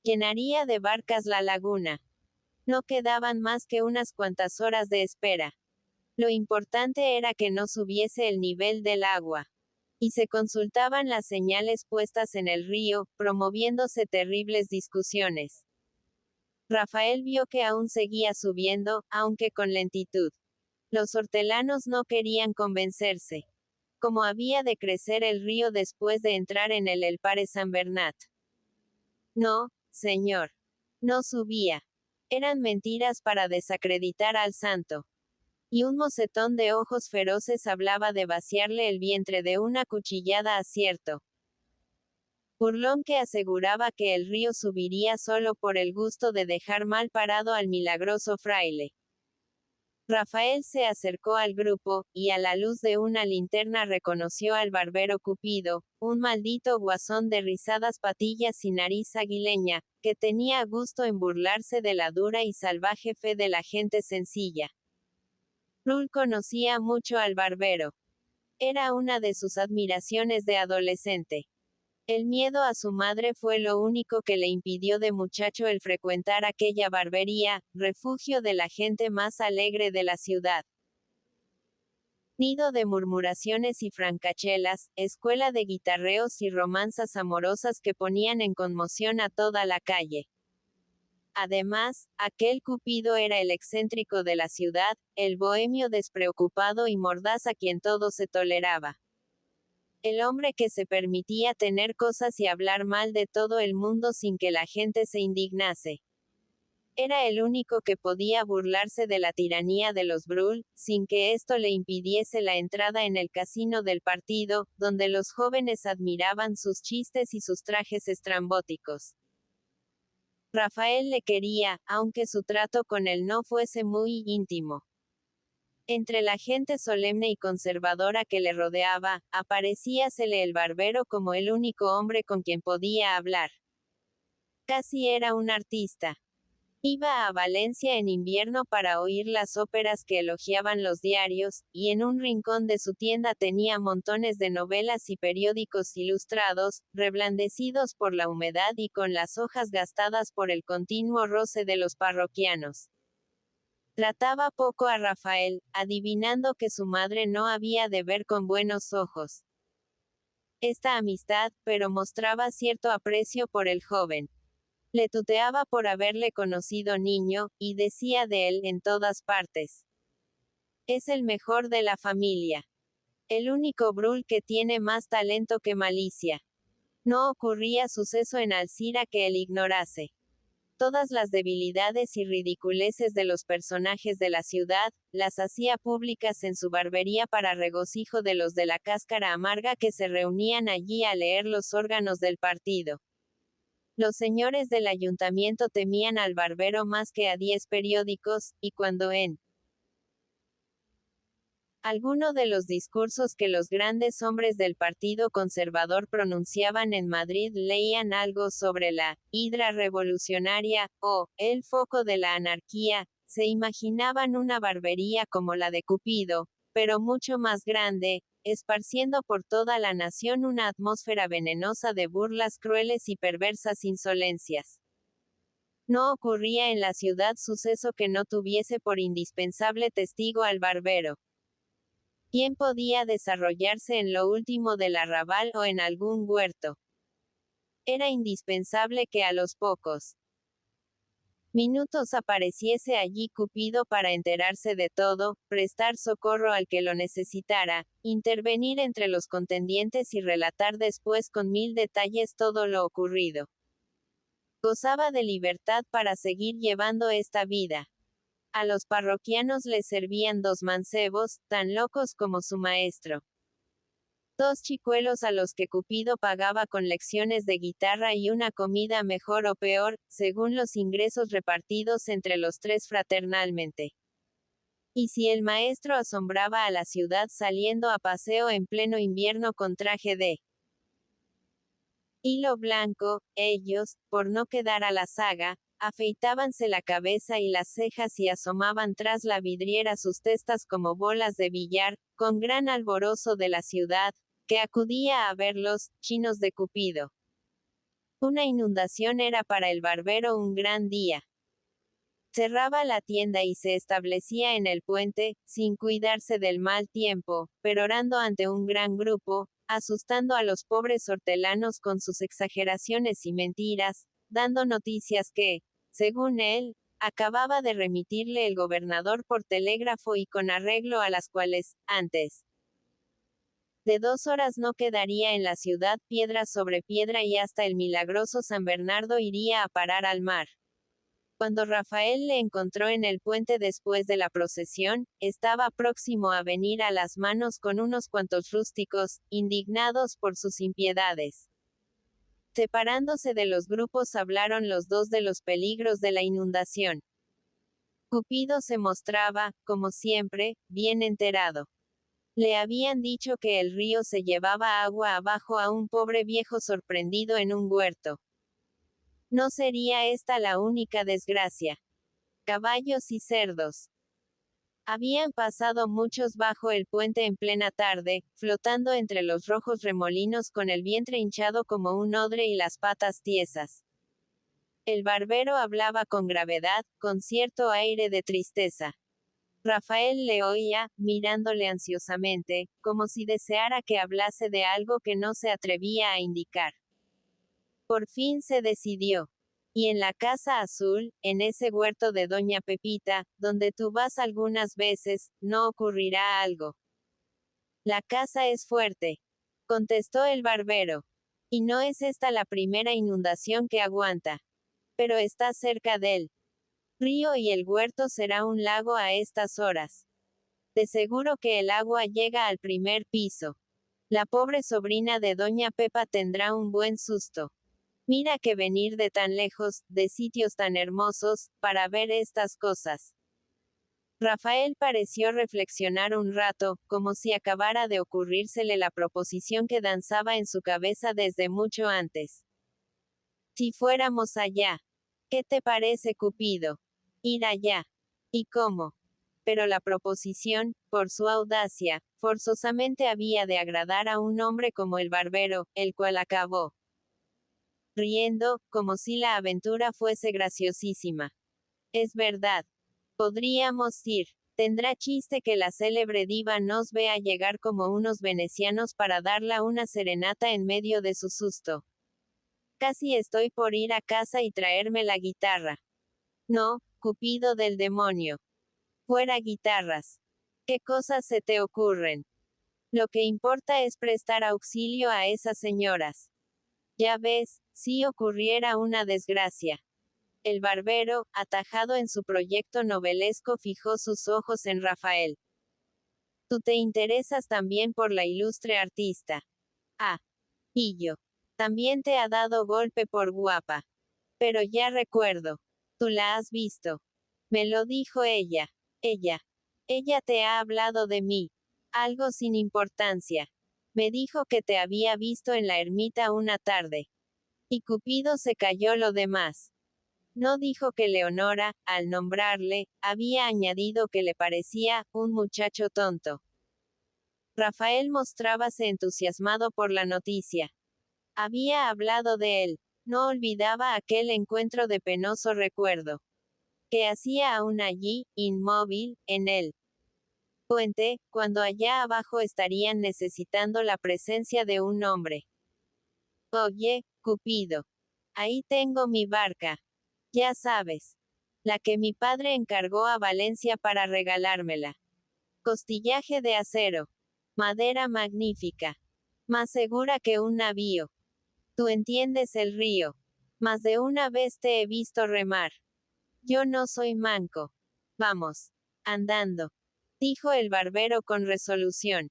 llenaría de barcas la laguna. No quedaban más que unas cuantas horas de espera. Lo importante era que no subiese el nivel del agua. Y se consultaban las señales puestas en el río, promoviéndose terribles discusiones. Rafael vio que aún seguía subiendo, aunque con lentitud. Los hortelanos no querían convencerse. ¿Cómo había de crecer el río después de entrar en el Pare San Bernat? No, señor. No subía. Eran mentiras para desacreditar al santo. Y un mocetón de ojos feroces hablaba de vaciarle el vientre de una cuchillada a cierto burlón que aseguraba que el río subiría solo por el gusto de dejar mal parado al milagroso fraile. Rafael se acercó al grupo, y a la luz de una linterna reconoció al barbero Cupido, un maldito guasón de rizadas patillas y nariz aguileña, que tenía gusto en burlarse de la dura y salvaje fe de la gente sencilla. Rull conocía mucho al barbero. Era una de sus admiraciones de adolescente. El miedo a su madre fue lo único que le impidió de muchacho el frecuentar aquella barbería, refugio de la gente más alegre de la ciudad. Nido de murmuraciones y francachelas, escuela de guitarreos y romanzas amorosas que ponían en conmoción a toda la calle. Además, aquel Cupido era el excéntrico de la ciudad, el bohemio despreocupado y mordaz a quien todo se toleraba. El hombre que se permitía tener cosas y hablar mal de todo el mundo sin que la gente se indignase. Era el único que podía burlarse de la tiranía de los Brull, sin que esto le impidiese la entrada en el casino del partido, donde los jóvenes admiraban sus chistes y sus trajes estrambóticos. Rafael le quería, aunque su trato con él no fuese muy íntimo. Entre la gente solemne y conservadora que le rodeaba, aparecíasele el barbero como el único hombre con quien podía hablar. Casi era un artista. Iba a Valencia en invierno para oír las óperas que elogiaban los diarios, y en un rincón de su tienda tenía montones de novelas y periódicos ilustrados, reblandecidos por la humedad y con las hojas gastadas por el continuo roce de los parroquianos. Trataba poco a Rafael, adivinando que su madre no había de ver con buenos ojos esta amistad, pero mostraba cierto aprecio por el joven. Le tuteaba por haberle conocido niño, y decía de él en todas partes: es el mejor de la familia. El único Brull que tiene más talento que malicia. No ocurría suceso en Alcira que él ignorase. Todas las debilidades y ridiculeces de los personajes de la ciudad, las hacía públicas en su barbería para regocijo de los de la cáscara amarga que se reunían allí a leer los órganos del partido. Los señores del ayuntamiento temían al barbero más que a 10 periódicos, y cuando en alguno de los discursos que los grandes hombres del Partido Conservador pronunciaban en Madrid leían algo sobre la hidra revolucionaria, o el foco de la anarquía, se imaginaban una barbería como la de Cupido, pero mucho más grande, esparciendo por toda la nación una atmósfera venenosa de burlas crueles y perversas insolencias. No ocurría en la ciudad suceso que no tuviese por indispensable testigo al barbero. ¿Quién podía desarrollarse en lo último del arrabal o en algún huerto? Era indispensable que a los pocos minutos apareciese allí Cupido para enterarse de todo, prestar socorro al que lo necesitara, intervenir entre los contendientes y relatar después con 1000 detalles todo lo ocurrido. Gozaba de libertad para seguir llevando esta vida. A los parroquianos les servían 2 mancebos, tan locos como su maestro. 2 chicuelos a los que Cupido pagaba con lecciones de guitarra y una comida mejor o peor, según los ingresos repartidos entre los 3 fraternalmente. Y si el maestro asombraba a la ciudad saliendo a paseo en pleno invierno con traje de hilo blanco, ellos, por no quedar a la saga, afeitábanse la cabeza y las cejas y asomaban tras la vidriera sus testas como bolas de billar, con gran alborozo de la ciudad, que acudía a verlos, chinos de Cupido. Una inundación era para el barbero un gran día. Cerraba la tienda y se establecía en el puente, sin cuidarse del mal tiempo, perorando ante un gran grupo, asustando a los pobres hortelanos con sus exageraciones y mentiras, dando noticias que, según él, acababa de remitirle el gobernador por telégrafo y con arreglo a las cuales, antes de 2 horas no quedaría en la ciudad piedra sobre piedra y hasta el milagroso San Bernardo iría a parar al mar. Cuando Rafael le encontró en el puente después de la procesión, estaba próximo a venir a las manos con unos cuantos rústicos, indignados por sus impiedades. Separándose de los grupos hablaron los dos de los peligros de la inundación. Cupido se mostraba, como siempre, bien enterado. Le habían dicho que el río se llevaba agua abajo a un pobre viejo sorprendido en un huerto. No sería esta la única desgracia. Caballos y cerdos. Habían pasado muchos bajo el puente en plena tarde, flotando entre los rojos remolinos con el vientre hinchado como un odre y las patas tiesas. El barbero hablaba con gravedad, con cierto aire de tristeza. Rafael le oía, mirándole ansiosamente, como si deseara que hablase de algo que no se atrevía a indicar. Por fin se decidió. Y en la Casa Azul, en ese huerto de Doña Pepita, donde tú vas algunas veces, no ocurrirá algo. La casa es fuerte, contestó el barbero. Y no es esta la primera inundación que aguanta. Pero está cerca del río y el huerto será un lago a estas horas. De seguro que el agua llega al primer piso. La pobre sobrina de Doña Pepa tendrá un buen susto. Mira que venir de tan lejos, de sitios tan hermosos, para ver estas cosas. Rafael pareció reflexionar un rato, como si acabara de ocurrírsele la proposición que danzaba en su cabeza desde mucho antes. Si fuéramos allá. ¿Qué te parece, Cupido? Ir allá. ¿Y cómo? Pero la proposición, por su audacia, forzosamente había de agradar a un hombre como el barbero, el cual acabó riendo, como si la aventura fuese graciosísima. Es verdad. Podríamos ir. Tendrá chiste que la célebre diva nos vea llegar como unos venecianos para darla una serenata en medio de su susto. Casi estoy por ir a casa y traerme la guitarra. No, Cupido del demonio. Fuera guitarras. ¿Qué cosas se te ocurren? Lo que importa es prestar auxilio a esas señoras. Ya ves, si ocurriera una desgracia. El barbero, atajado en su proyecto novelesco, fijó sus ojos en Rafael. Tú te interesas también por la ilustre artista. Ah. Pillo. También te ha dado golpe por guapa. Pero ya recuerdo. Tú la has visto. Me lo dijo ella. Ella. Ella te ha hablado de mí. Algo sin importancia. Me dijo que te había visto en la ermita una tarde. Y Cupido se calló lo demás. No dijo que Leonora, al nombrarle, había añadido que le parecía un muchacho tonto. Rafael mostrábase entusiasmado por la noticia. Había hablado de él. No olvidaba aquel encuentro de penoso recuerdo. Que hacía aún allí, inmóvil, en el puente, cuando allá abajo estarían necesitando la presencia de un hombre. Oye, Cupido. Ahí tengo mi barca. Ya sabes. La que mi padre encargó a Valencia para regalármela. Costillaje de acero. Madera magnífica. Más segura que un navío. Tú entiendes el río. Más de una vez te he visto remar. Yo no soy manco. Vamos. Andando. Dijo el barbero con resolución.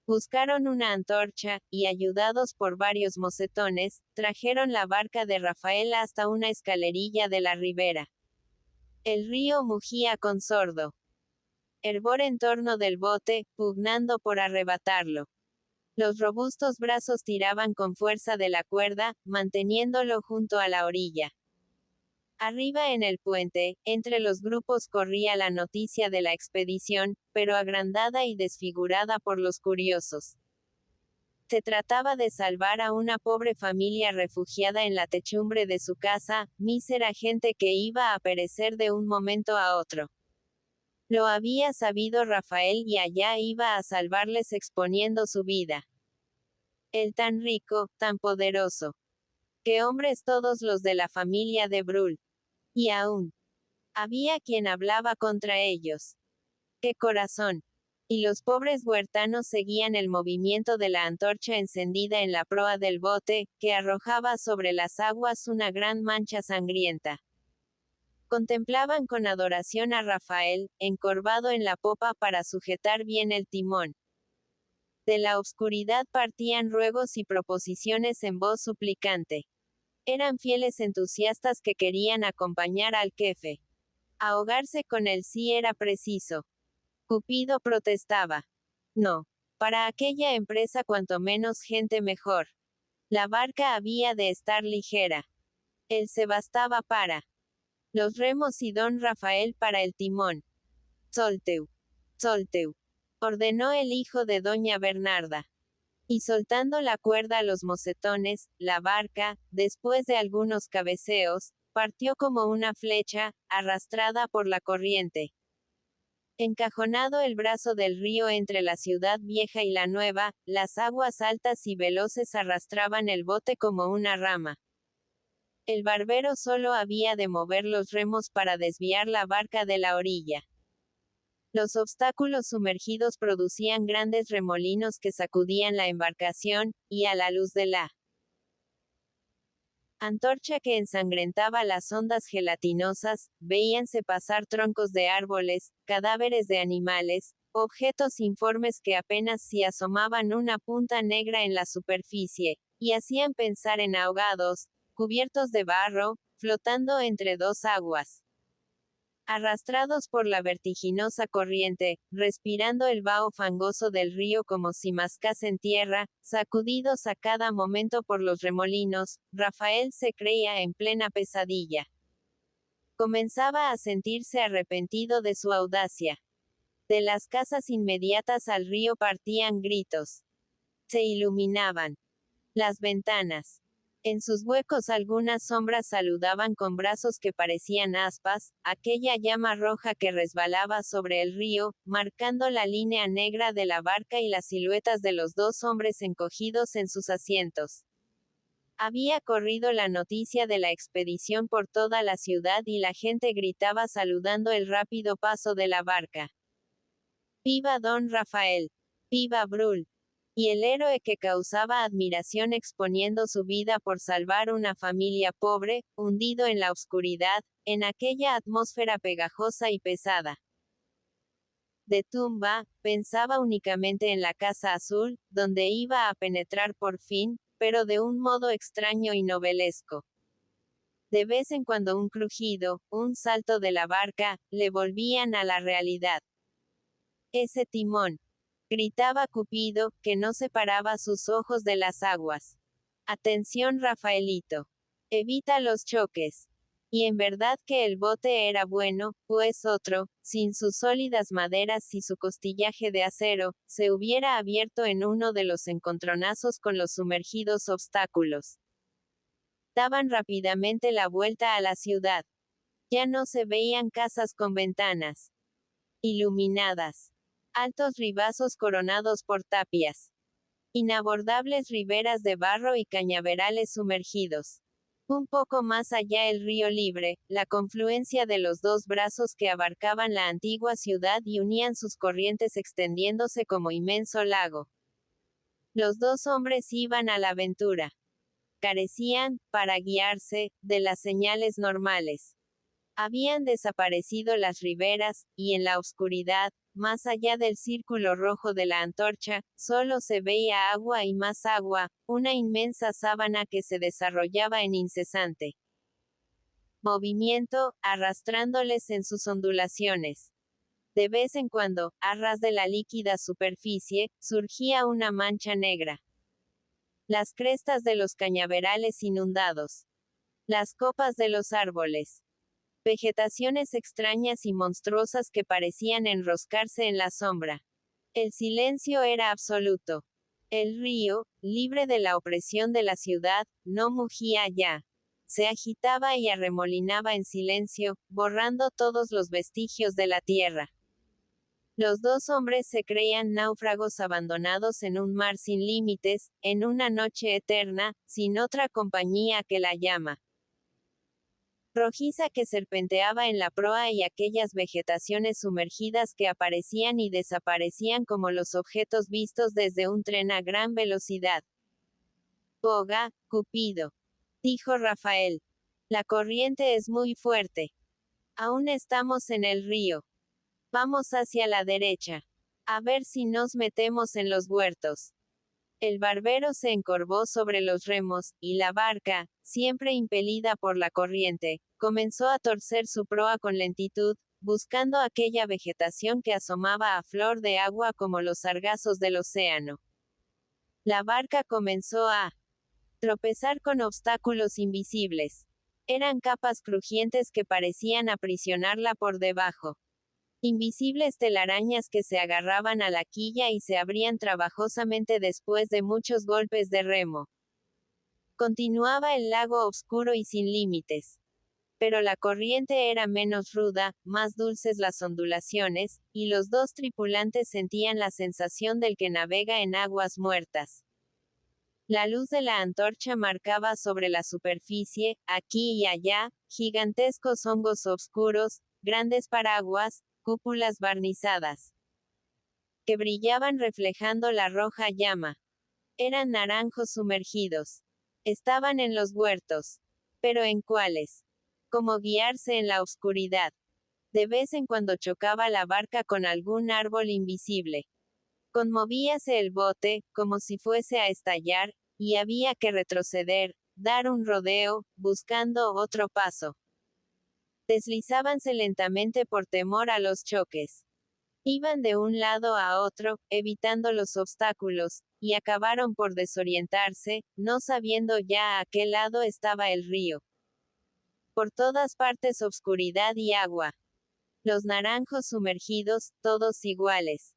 Buscaron una antorcha, y ayudados por varios mocetones, trajeron la barca de Rafael hasta una escalerilla de la ribera. El río mugía con sordo hervor en torno del bote, pugnando por arrebatarlo. Los robustos brazos tiraban con fuerza de la cuerda, manteniéndolo junto a la orilla. Arriba en el puente, entre los grupos corría la noticia de la expedición, pero agrandada y desfigurada por los curiosos. Se trataba de salvar a una pobre familia refugiada en la techumbre de su casa, mísera gente que iba a perecer de un momento a otro. Lo había sabido Rafael y allá iba a salvarles exponiendo su vida. Él tan rico, tan poderoso. Qué hombres todos los de la familia de Brul. Y aún había quien hablaba contra ellos. ¡Qué corazón! Y los pobres huertanos seguían el movimiento de la antorcha encendida en la proa del bote, que arrojaba sobre las aguas una gran mancha sangrienta. Contemplaban con adoración a Rafael, encorvado en la popa para sujetar bien el timón. De la oscuridad partían ruegos y proposiciones en voz suplicante. Eran fieles entusiastas que querían acompañar al jefe. Ahogarse con él sí era preciso. Cupido protestaba. No. Para aquella empresa cuanto menos gente mejor. La barca había de estar ligera. Él se bastaba para los remos y don Rafael para el timón. Solteu. Solteu. Ordenó el hijo de doña Bernarda. Y soltando la cuerda a los mocetones, la barca, después de algunos cabeceos, partió como una flecha, arrastrada por la corriente. Encajonado el brazo del río entre la ciudad vieja y la nueva, las aguas altas y veloces arrastraban el bote como una rama. El barbero solo había de mover los remos para desviar la barca de la orilla. Los obstáculos sumergidos producían grandes remolinos que sacudían la embarcación, y a la luz de la antorcha que ensangrentaba las ondas gelatinosas, veíanse pasar troncos de árboles, cadáveres de animales, objetos informes que apenas si asomaban una punta negra en la superficie, y hacían pensar en ahogados, cubiertos de barro, flotando entre dos aguas. Arrastrados por la vertiginosa corriente, respirando el vaho fangoso del río como si mascasen tierra, sacudidos a cada momento por los remolinos, Rafael se creía en plena pesadilla. Comenzaba a sentirse arrepentido de su audacia. De las casas inmediatas al río partían gritos. Se iluminaban las ventanas. En sus huecos algunas sombras saludaban con brazos que parecían aspas, aquella llama roja que resbalaba sobre el río, marcando la línea negra de la barca y las siluetas de los dos hombres encogidos en sus asientos. Había corrido la noticia de la expedición por toda la ciudad y la gente gritaba saludando el rápido paso de la barca. ¡Viva don Rafael! ¡Viva Brul! Y el héroe que causaba admiración exponiendo su vida por salvar una familia pobre, hundido en la oscuridad, en aquella atmósfera pegajosa y pesada. De tumba, pensaba únicamente en la casa azul, donde iba a penetrar por fin, pero de un modo extraño y novelesco. De vez en cuando un crujido, un salto de la barca, le volvían a la realidad. Ese timón, gritaba Cupido, que no separaba sus ojos de las aguas. Atención Rafaelito. Evita los choques. Y en verdad que el bote era bueno, pues otro, sin sus sólidas maderas y su costillaje de acero, se hubiera abierto en uno de los encontronazos con los sumergidos obstáculos. Daban rápidamente la vuelta a la ciudad. Ya no se veían casas con ventanas iluminadas. Altos ribazos coronados por tapias. Inabordables riberas de barro y cañaverales sumergidos. Un poco más allá el río Libre, la confluencia de los dos brazos que abarcaban la antigua ciudad y unían sus corrientes extendiéndose como inmenso lago. Los dos hombres iban a la aventura. Carecían, para guiarse, de las señales normales. Habían desaparecido las riberas, y en la oscuridad, más allá del círculo rojo de la antorcha, solo se veía agua y más agua, una inmensa sábana que se desarrollaba en incesante movimiento, arrastrándoles en sus ondulaciones. De vez en cuando, a ras de la líquida superficie, surgía una mancha negra. Las crestas de los cañaverales inundados. Las copas de los árboles. Vegetaciones extrañas y monstruosas que parecían enroscarse en la sombra. El silencio era absoluto. El río, libre de la opresión de la ciudad, no mugía ya. Se agitaba y arremolinaba en silencio, borrando todos los vestigios de la tierra. Los dos hombres se creían náufragos abandonados en un mar sin límites, en una noche eterna, sin otra compañía que la llama rojiza que serpenteaba en la proa y aquellas vegetaciones sumergidas que aparecían y desaparecían como los objetos vistos desde un tren a gran velocidad. Boga, Cupido, dijo Rafael. La corriente es muy fuerte. Aún estamos en el río. Vamos hacia la derecha. A ver si nos metemos en los huertos. El barbero se encorvó sobre los remos, y la barca, siempre impelida por la corriente, comenzó a torcer su proa con lentitud, buscando aquella vegetación que asomaba a flor de agua como los sargazos del océano. La barca comenzó a tropezar con obstáculos invisibles. Eran capas crujientes que parecían aprisionarla por debajo. Invisibles telarañas que se agarraban a la quilla y se abrían trabajosamente después de muchos golpes de remo. Continuaba el lago oscuro y sin límites. Pero la corriente era menos ruda, más dulces las ondulaciones, y los dos tripulantes sentían la sensación del que navega en aguas muertas. La luz de la antorcha marcaba sobre la superficie, aquí y allá, gigantescos hongos oscuros, grandes paraguas, cúpulas barnizadas, que brillaban reflejando la roja llama. Eran naranjos sumergidos. Estaban en los huertos. ¿Pero en cuáles? Como guiarse en la oscuridad. De vez en cuando chocaba la barca con algún árbol invisible. Conmovíase el bote, como si fuese a estallar, y había que retroceder, dar un rodeo, buscando otro paso. Deslizábanse lentamente por temor a los choques. Iban de un lado a otro, evitando los obstáculos, y acabaron por desorientarse, no sabiendo ya a qué lado estaba el río. Por todas partes obscuridad y agua. Los naranjos sumergidos, todos iguales.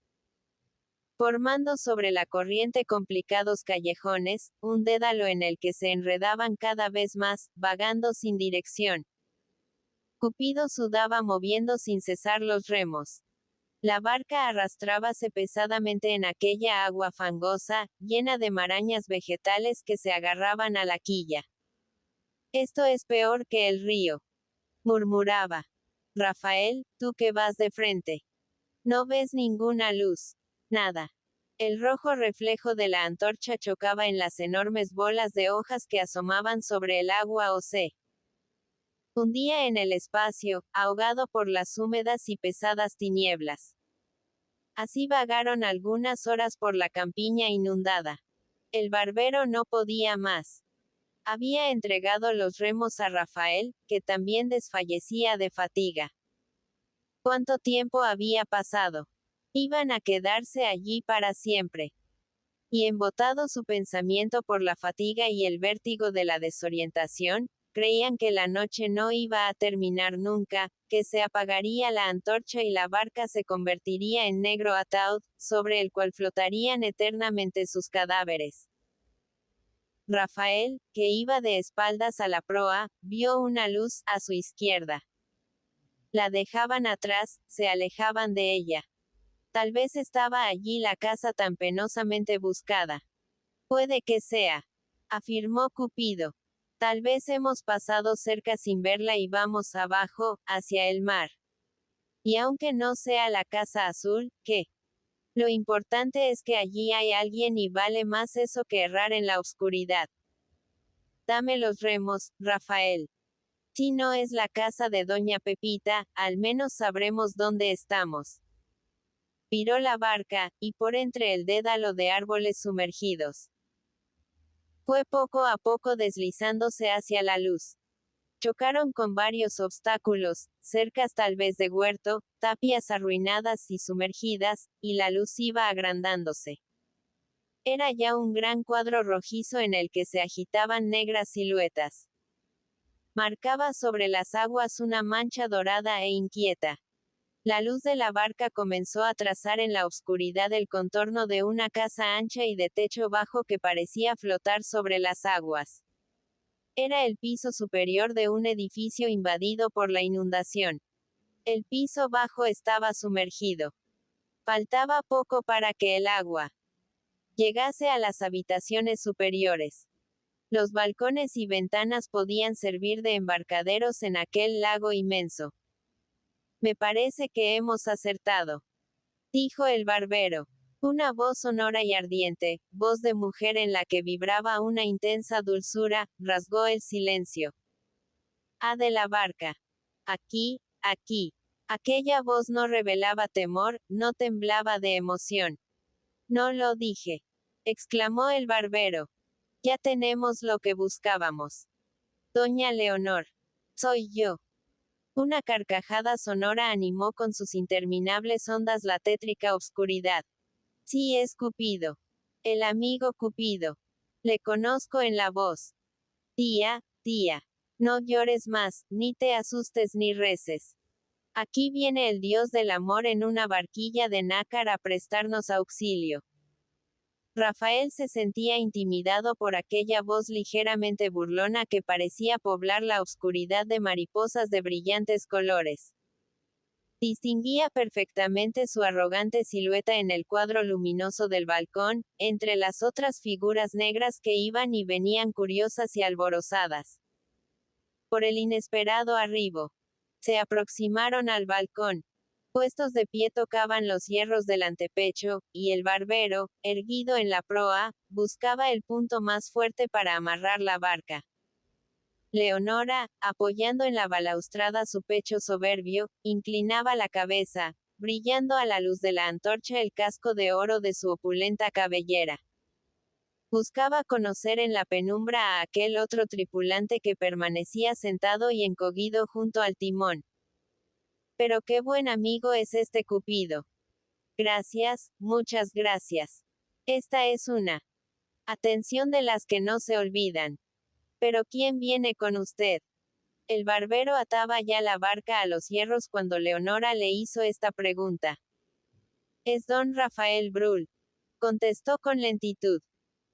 Formando sobre la corriente complicados callejones, un dédalo en el que se enredaban cada vez más, vagando sin dirección. Cupido sudaba moviendo sin cesar los remos. La barca arrastrábase pesadamente en aquella agua fangosa, llena de marañas vegetales que se agarraban a la quilla. Esto es peor que el río, murmuraba. Rafael, tú que vas de frente. No ves ninguna luz. Nada. El rojo reflejo de la antorcha chocaba en las enormes bolas de hojas que asomaban sobre el agua o se hundía en el espacio, ahogado por las húmedas y pesadas tinieblas. Así vagaron algunas horas por la campiña inundada. El barbero no podía más. Había entregado los remos a Rafael, que también desfallecía de fatiga. ¿Cuánto tiempo había pasado? Iban a quedarse allí para siempre. Y embotado su pensamiento por la fatiga y el vértigo de la desorientación, creían que la noche no iba a terminar nunca, que se apagaría la antorcha y la barca se convertiría en negro ataúd, sobre el cual flotarían eternamente sus cadáveres. Rafael, que iba de espaldas a la proa, vio una luz a su izquierda. La dejaban atrás, se alejaban de ella. Tal vez estaba allí la casa tan penosamente buscada. Puede que sea, afirmó Cupido. Tal vez hemos pasado cerca sin verla y vamos abajo, hacia el mar. Y aunque no sea la casa azul, ¿qué? Lo importante es que allí hay alguien y vale más eso que errar en la oscuridad. Dame los remos, Rafael. Si no es la casa de Doña Pepita, al menos sabremos dónde estamos. Viró la barca, y por entre el dédalo de árboles sumergidos. Fue poco a poco deslizándose hacia la luz. Chocaron con varios obstáculos, cercas tal vez de huerto, tapias arruinadas y sumergidas, y la luz iba agrandándose. Era ya un gran cuadro rojizo en el que se agitaban negras siluetas. Marcaba sobre las aguas una mancha dorada e inquieta. La luz de la barca comenzó a trazar en la oscuridad el contorno de una casa ancha y de techo bajo que parecía flotar sobre las aguas. Era el piso superior de un edificio invadido por la inundación. El piso bajo estaba sumergido. Faltaba poco para que el agua llegase a las habitaciones superiores. Los balcones y ventanas podían servir de embarcaderos en aquel lago inmenso. Me parece que hemos acertado, dijo el barbero. Una voz sonora y ardiente, voz de mujer en la que vibraba una intensa dulzura, rasgó el silencio. Ah, de la barca. Aquí, aquí. Aquella voz no revelaba temor, no temblaba de emoción. No lo dije, exclamó el barbero. Ya tenemos lo que buscábamos. Doña Leonor. Soy yo. Una carcajada sonora animó con sus interminables ondas la tétrica oscuridad. Sí, es Cupido. El amigo Cupido. Le conozco en la voz. Tía, tía. No llores más, ni te asustes ni reces. Aquí viene el dios del amor en una barquilla de nácar a prestarnos auxilio. Rafael se sentía intimidado por aquella voz ligeramente burlona que parecía poblar la oscuridad de mariposas de brillantes colores. Distinguía perfectamente su arrogante silueta en el cuadro luminoso del balcón, entre las otras figuras negras que iban y venían curiosas y alborozadas. Por el inesperado arribo. Se aproximaron al balcón. Puestos de pie tocaban los hierros del antepecho, y el barbero, erguido en la proa, buscaba el punto más fuerte para amarrar la barca. Leonora, apoyando en la balaustrada su pecho soberbio, inclinaba la cabeza, brillando a la luz de la antorcha el casco de oro de su opulenta cabellera. Buscaba conocer en la penumbra a aquel otro tripulante que permanecía sentado y encogido junto al timón. Pero qué buen amigo es este Cupido. Gracias, muchas gracias. Esta es una atención de las que no se olvidan. Pero ¿quién viene con usted? El barbero ataba ya la barca a los hierros cuando Leonora le hizo esta pregunta. Es don Rafael Brul, contestó con lentitud.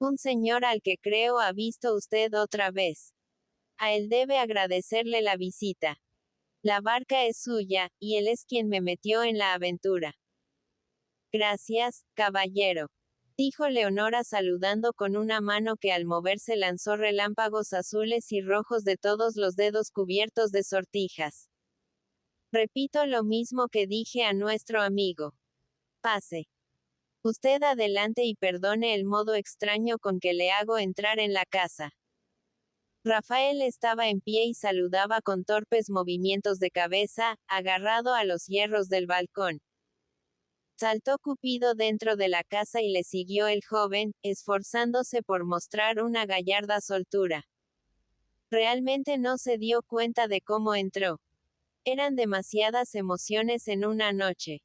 Un señor al que creo ha visto usted otra vez. A él debe agradecerle la visita. La barca es suya, y él es quien me metió en la aventura. Gracias, caballero, dijo Leonora saludando con una mano que al moverse lanzó relámpagos azules y rojos de todos los dedos cubiertos de sortijas. Repito lo mismo que dije a nuestro amigo. Pase. Usted adelante y perdone el modo extraño con que le hago entrar en la casa. Rafael estaba en pie y saludaba con torpes movimientos de cabeza, agarrado a los hierros del balcón. Saltó Cupido dentro de la casa y le siguió el joven, esforzándose por mostrar una gallarda soltura. Realmente no se dio cuenta de cómo entró. Eran demasiadas emociones en una noche.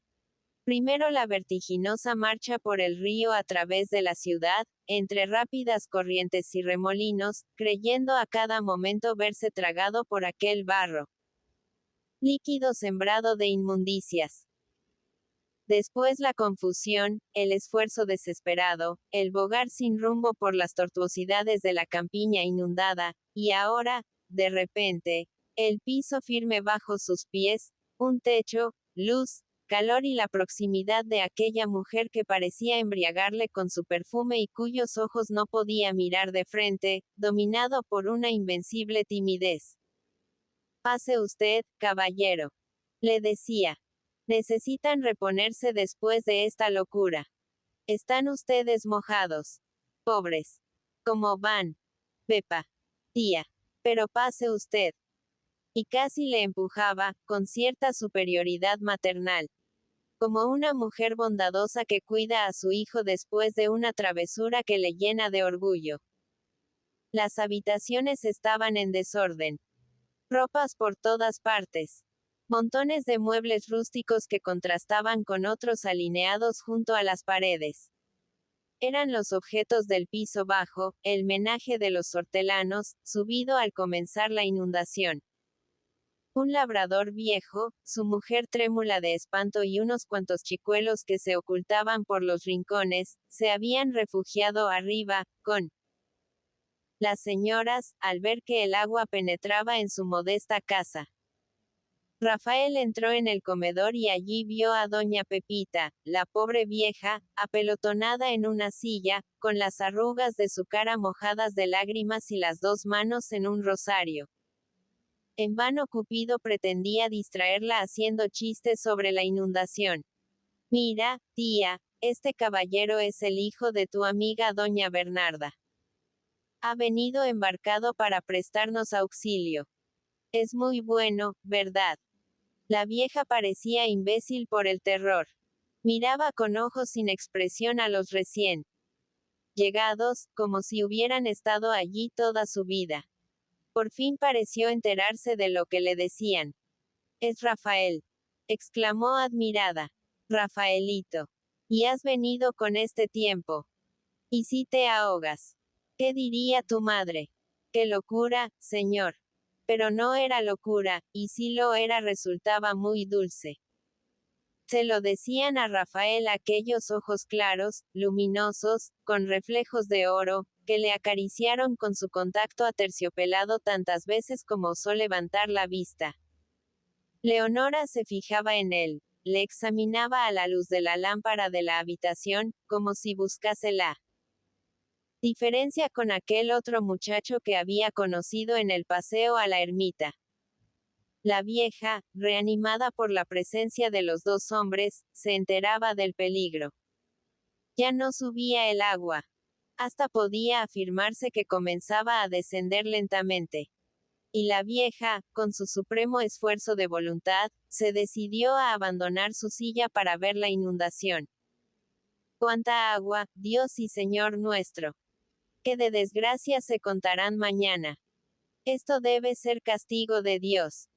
Primero la vertiginosa marcha por el río a través de la ciudad, entre rápidas corrientes y remolinos, creyendo a cada momento verse tragado por aquel barro líquido sembrado de inmundicias. Después la confusión, el esfuerzo desesperado, el bogar sin rumbo por las tortuosidades de la campiña inundada, y ahora, de repente, el piso firme bajo sus pies, un techo, luz, calor y la proximidad de aquella mujer que parecía embriagarle con su perfume y cuyos ojos no podía mirar de frente, dominado por una invencible timidez. Pase usted, caballero, le decía. Necesitan reponerse después de esta locura. Están ustedes mojados. Pobres. ¿Cómo van? Pepa. Tía. Pero pase usted. Y casi le empujaba, con cierta superioridad maternal. Como una mujer bondadosa que cuida a su hijo después de una travesura que le llena de orgullo. Las habitaciones estaban en desorden. Ropas por todas partes. Montones de muebles rústicos que contrastaban con otros alineados junto a las paredes. Eran los objetos del piso bajo, el menaje de los hortelanos, subido al comenzar la inundación. Un labrador viejo, su mujer trémula de espanto y unos cuantos chicuelos que se ocultaban por los rincones, se habían refugiado arriba, con las señoras, al ver que el agua penetraba en su modesta casa. Rafael entró en el comedor y allí vio a doña Pepita, la pobre vieja, apelotonada en una silla, con las arrugas de su cara mojadas de lágrimas y las dos manos en un rosario. En vano Cupido pretendía distraerla haciendo chistes sobre la inundación. Mira, tía, este caballero es el hijo de tu amiga doña Bernarda. Ha venido embarcado para prestarnos auxilio. Es muy bueno, ¿verdad? La vieja parecía imbécil por el terror. Miraba con ojos sin expresión a los recién llegados, como si hubieran estado allí toda su vida. Por fin pareció enterarse de lo que le decían. Es Rafael, exclamó admirada. Rafaelito. ¿Y has venido con este tiempo? ¿Y si te ahogas? ¿Qué diría tu madre? ¡Qué locura, señor! Pero no era locura, y si lo era resultaba muy dulce. Se lo decían a Rafael aquellos ojos claros, luminosos, con reflejos de oro, que le acariciaron con su contacto aterciopelado tantas veces como osó levantar la vista. Leonora se fijaba en él, le examinaba a la luz de la lámpara de la habitación, como si buscase la diferencia con aquel otro muchacho que había conocido en el paseo a la ermita. La vieja, reanimada por la presencia de los dos hombres, se enteraba del peligro. Ya no subía el agua. Hasta podía afirmarse que comenzaba a descender lentamente. Y la vieja, con su supremo esfuerzo de voluntad, se decidió a abandonar su silla para ver la inundación. ¡Cuánta agua, Dios y Señor nuestro! ¡Qué de desgracias se contarán mañana! Esto debe ser castigo de Dios.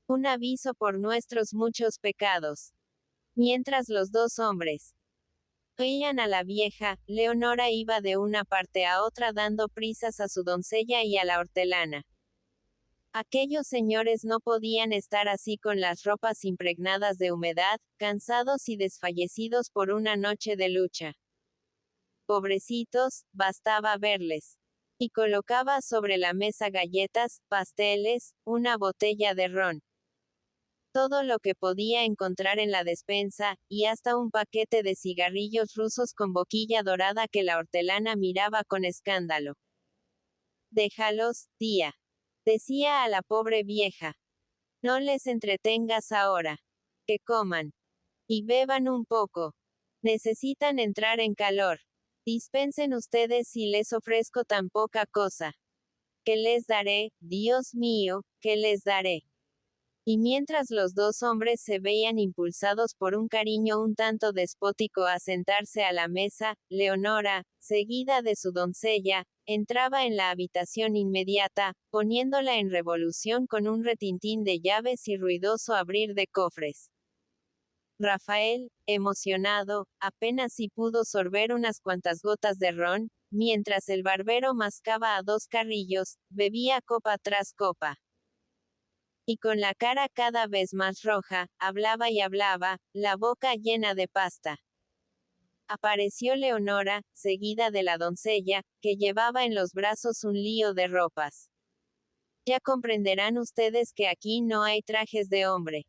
Un aviso por nuestros muchos pecados. Mientras los dos hombres oían a la vieja, Leonora iba de una parte a otra dando prisas a su doncella y a la hortelana. Aquellos señores no podían estar así con las ropas impregnadas de humedad, cansados y desfallecidos por una noche de lucha. Pobrecitos, bastaba verles. Y colocaba sobre la mesa galletas, pasteles, una botella de ron. Todo lo que podía encontrar en la despensa, y hasta un paquete de cigarrillos rusos con boquilla dorada que la hortelana miraba con escándalo. Déjalos, tía, decía a la pobre vieja. No les entretengas ahora. Que coman. Y beban un poco. Necesitan entrar en calor. Dispensen ustedes si les ofrezco tan poca cosa. ¿Qué les daré, Dios mío, qué les daré? Y mientras los dos hombres se veían impulsados por un cariño un tanto despótico a sentarse a la mesa, Leonora, seguida de su doncella, entraba en la habitación inmediata, poniéndola en revolución con un retintín de llaves y ruidoso abrir de cofres. Rafael, emocionado, apenas si pudo sorber unas cuantas gotas de ron, mientras el barbero mascaba a dos carrillos, bebía copa tras copa. Y con la cara cada vez más roja, hablaba y hablaba, la boca llena de pasta. Apareció Leonora, seguida de la doncella, que llevaba en los brazos un lío de ropas. Ya comprenderán ustedes que aquí no hay trajes de hombre.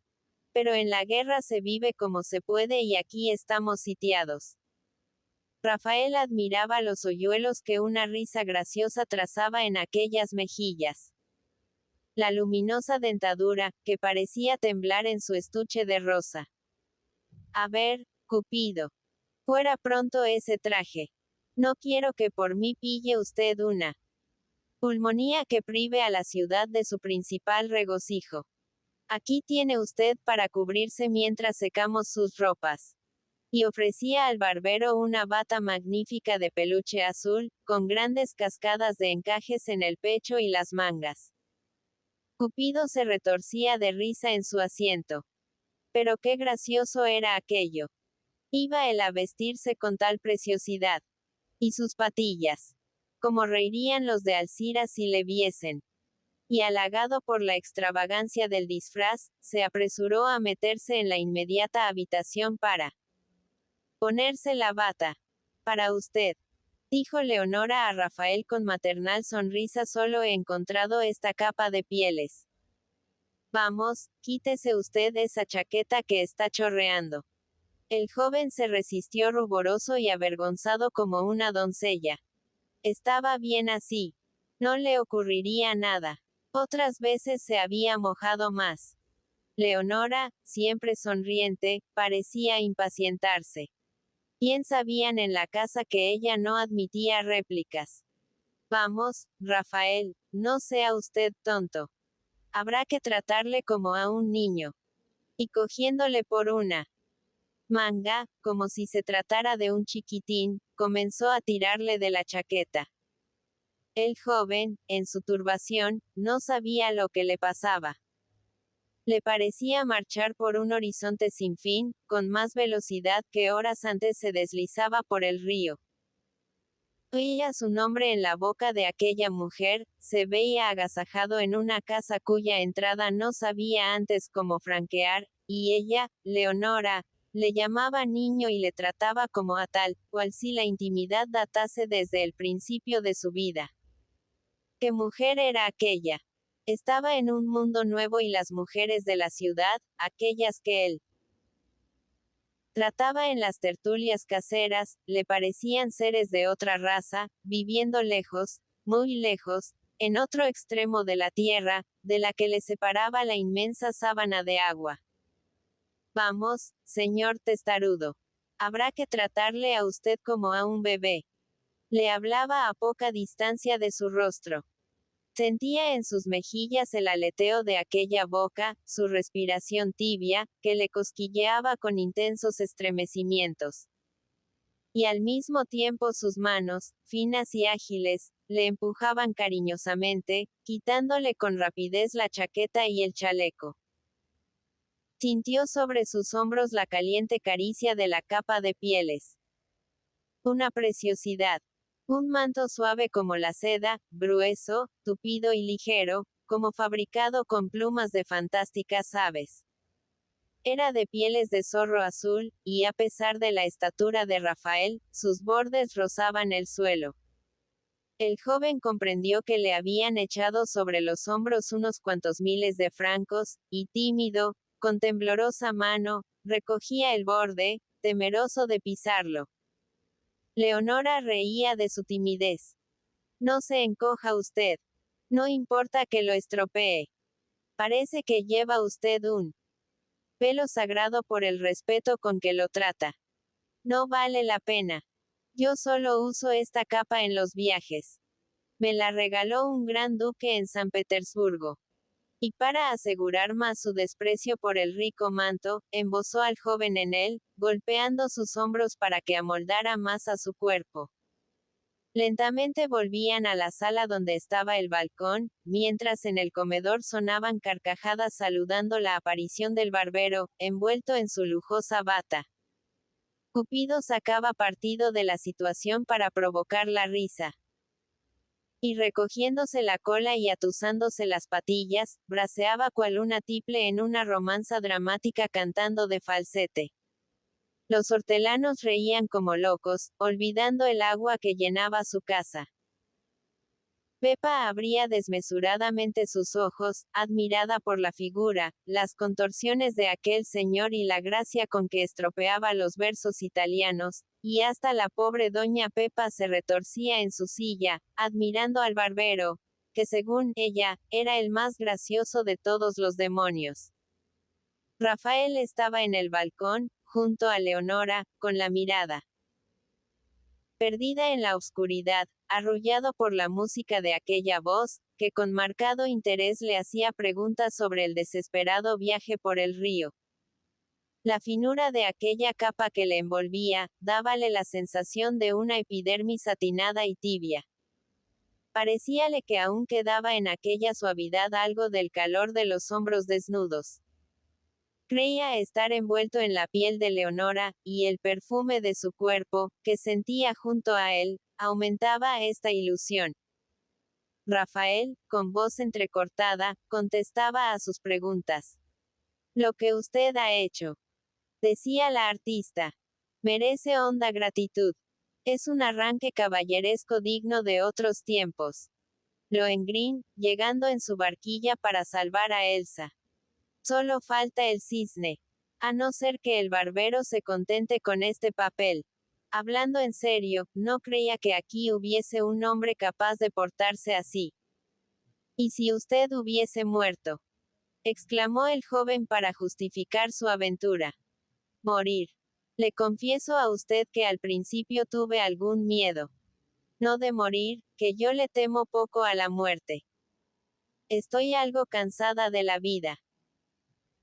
Pero en la guerra se vive como se puede y aquí estamos sitiados. Rafael admiraba los hoyuelos que una risa graciosa trazaba en aquellas mejillas. La luminosa dentadura, que parecía temblar en su estuche de rosa. A ver, Cupido. Fuera pronto ese traje. No quiero que por mí pille usted una pulmonía que prive a la ciudad de su principal regocijo. Aquí tiene usted para cubrirse mientras secamos sus ropas. Y ofrecía al barbero una bata magnífica de peluche azul, con grandes cascadas de encajes en el pecho y las mangas. Cupido se retorcía de risa en su asiento. Pero qué gracioso era aquello. Iba él a vestirse con tal preciosidad. Y sus patillas. Como reirían los de Alcira si le viesen. y halagado por la extravagancia del disfraz, se apresuró a meterse en la inmediata habitación para ponerse la bata. Para usted, dijo Leonora a Rafael con maternal sonrisa, solo he encontrado esta capa de pieles. Vamos, quítese usted esa chaqueta que está chorreando. El joven se resistió ruboroso y avergonzado como una doncella. Estaba bien así. No le ocurriría nada. Otras veces se había mojado más. Leonora, siempre sonriente, parecía impacientarse. Bien sabían en la casa que ella no admitía réplicas. Vamos, Rafael, no sea usted tonto. Habrá que tratarle como a un niño. Y cogiéndole por una manga, como si se tratara de un chiquitín, comenzó a tirarle de la chaqueta. El joven, en su turbación, no sabía lo que le pasaba. Le parecía marchar por un horizonte sin fin, con más velocidad que horas antes se deslizaba por el río. Oía su nombre en la boca de aquella mujer, se veía agasajado en una casa cuya entrada no sabía antes cómo franquear, y ella, Leonora, le llamaba niño y le trataba como a tal, cual si la intimidad datase desde el principio de su vida. ¿Qué mujer era aquella? Estaba en un mundo nuevo y las mujeres de la ciudad, aquellas que él trataba en las tertulias caseras, le parecían seres de otra raza, viviendo lejos, muy lejos, en otro extremo de la tierra, de la que le separaba la inmensa sábana de agua. Vamos, señor testarudo. Habrá que tratarle a usted como a un bebé. Le hablaba a poca distancia de su rostro. Sentía en sus mejillas el aleteo de aquella boca, su respiración tibia, que le cosquilleaba con intensos estremecimientos. Y al mismo tiempo sus manos, finas y ágiles, le empujaban cariñosamente, quitándole con rapidez la chaqueta y el chaleco. Sintió sobre sus hombros la caliente caricia de la capa de pieles. Una preciosidad. Un manto suave como la seda, grueso, tupido y ligero, como fabricado con plumas de fantásticas aves. Era de pieles de zorro azul, y a pesar de la estatura de Rafael, sus bordes rozaban el suelo. El joven comprendió que le habían echado sobre los hombros unos cuantos miles de francos, y tímido, con temblorosa mano, recogía el borde, temeroso de pisarlo. Leonora reía de su timidez. No se encoja usted. No importa que lo estropee. Parece que lleva usted un pelo sagrado por el respeto con que lo trata. No vale la pena. Yo solo uso esta capa en los viajes. Me la regaló un gran duque en San Petersburgo. Y para asegurar más su desprecio por el rico manto, embozó al joven en él, golpeando sus hombros para que amoldara más a su cuerpo. Lentamente volvían a la sala donde estaba el balcón, mientras en el comedor sonaban carcajadas saludando la aparición del barbero, envuelto en su lujosa bata. Cupido sacaba partido de la situación para provocar la risa. Y recogiéndose la cola y atusándose las patillas, braceaba cual una tiple en una romanza dramática cantando de falsete. Los hortelanos reían como locos, olvidando el agua que llenaba su casa. Pepa abría desmesuradamente sus ojos, admirada por la figura, las contorsiones de aquel señor y la gracia con que estropeaba los versos italianos, y hasta la pobre doña Pepa se retorcía en su silla, admirando al barbero, que según ella, era el más gracioso de todos los demonios. Rafael estaba en el balcón, junto a Leonora, con la mirada perdida en la oscuridad, arrullado por la música de aquella voz, que con marcado interés le hacía preguntas sobre el desesperado viaje por el río. La finura de aquella capa que le envolvía, dábale la sensación de una epidermis satinada y tibia. Parecíale que aún quedaba en aquella suavidad algo del calor de los hombros desnudos. Creía estar envuelto en la piel de Leonora, y el perfume de su cuerpo, que sentía junto a él, aumentaba esta ilusión. Rafael, con voz entrecortada, contestaba a sus preguntas. Lo que usted ha hecho, decía la artista, merece honda gratitud. Es un arranque caballeresco digno de otros tiempos. Lohengrin, llegando en su barquilla para salvar a Elsa. Solo falta el cisne. A no ser que el barbero se contente con este papel. Hablando en serio, no creía que aquí hubiese un hombre capaz de portarse así. ¿Y si usted hubiese muerto? Exclamó el joven para justificar su aventura. Morir. Le confieso a usted que al principio tuve algún miedo. No de morir, que yo le temo poco a la muerte. Estoy algo cansada de la vida.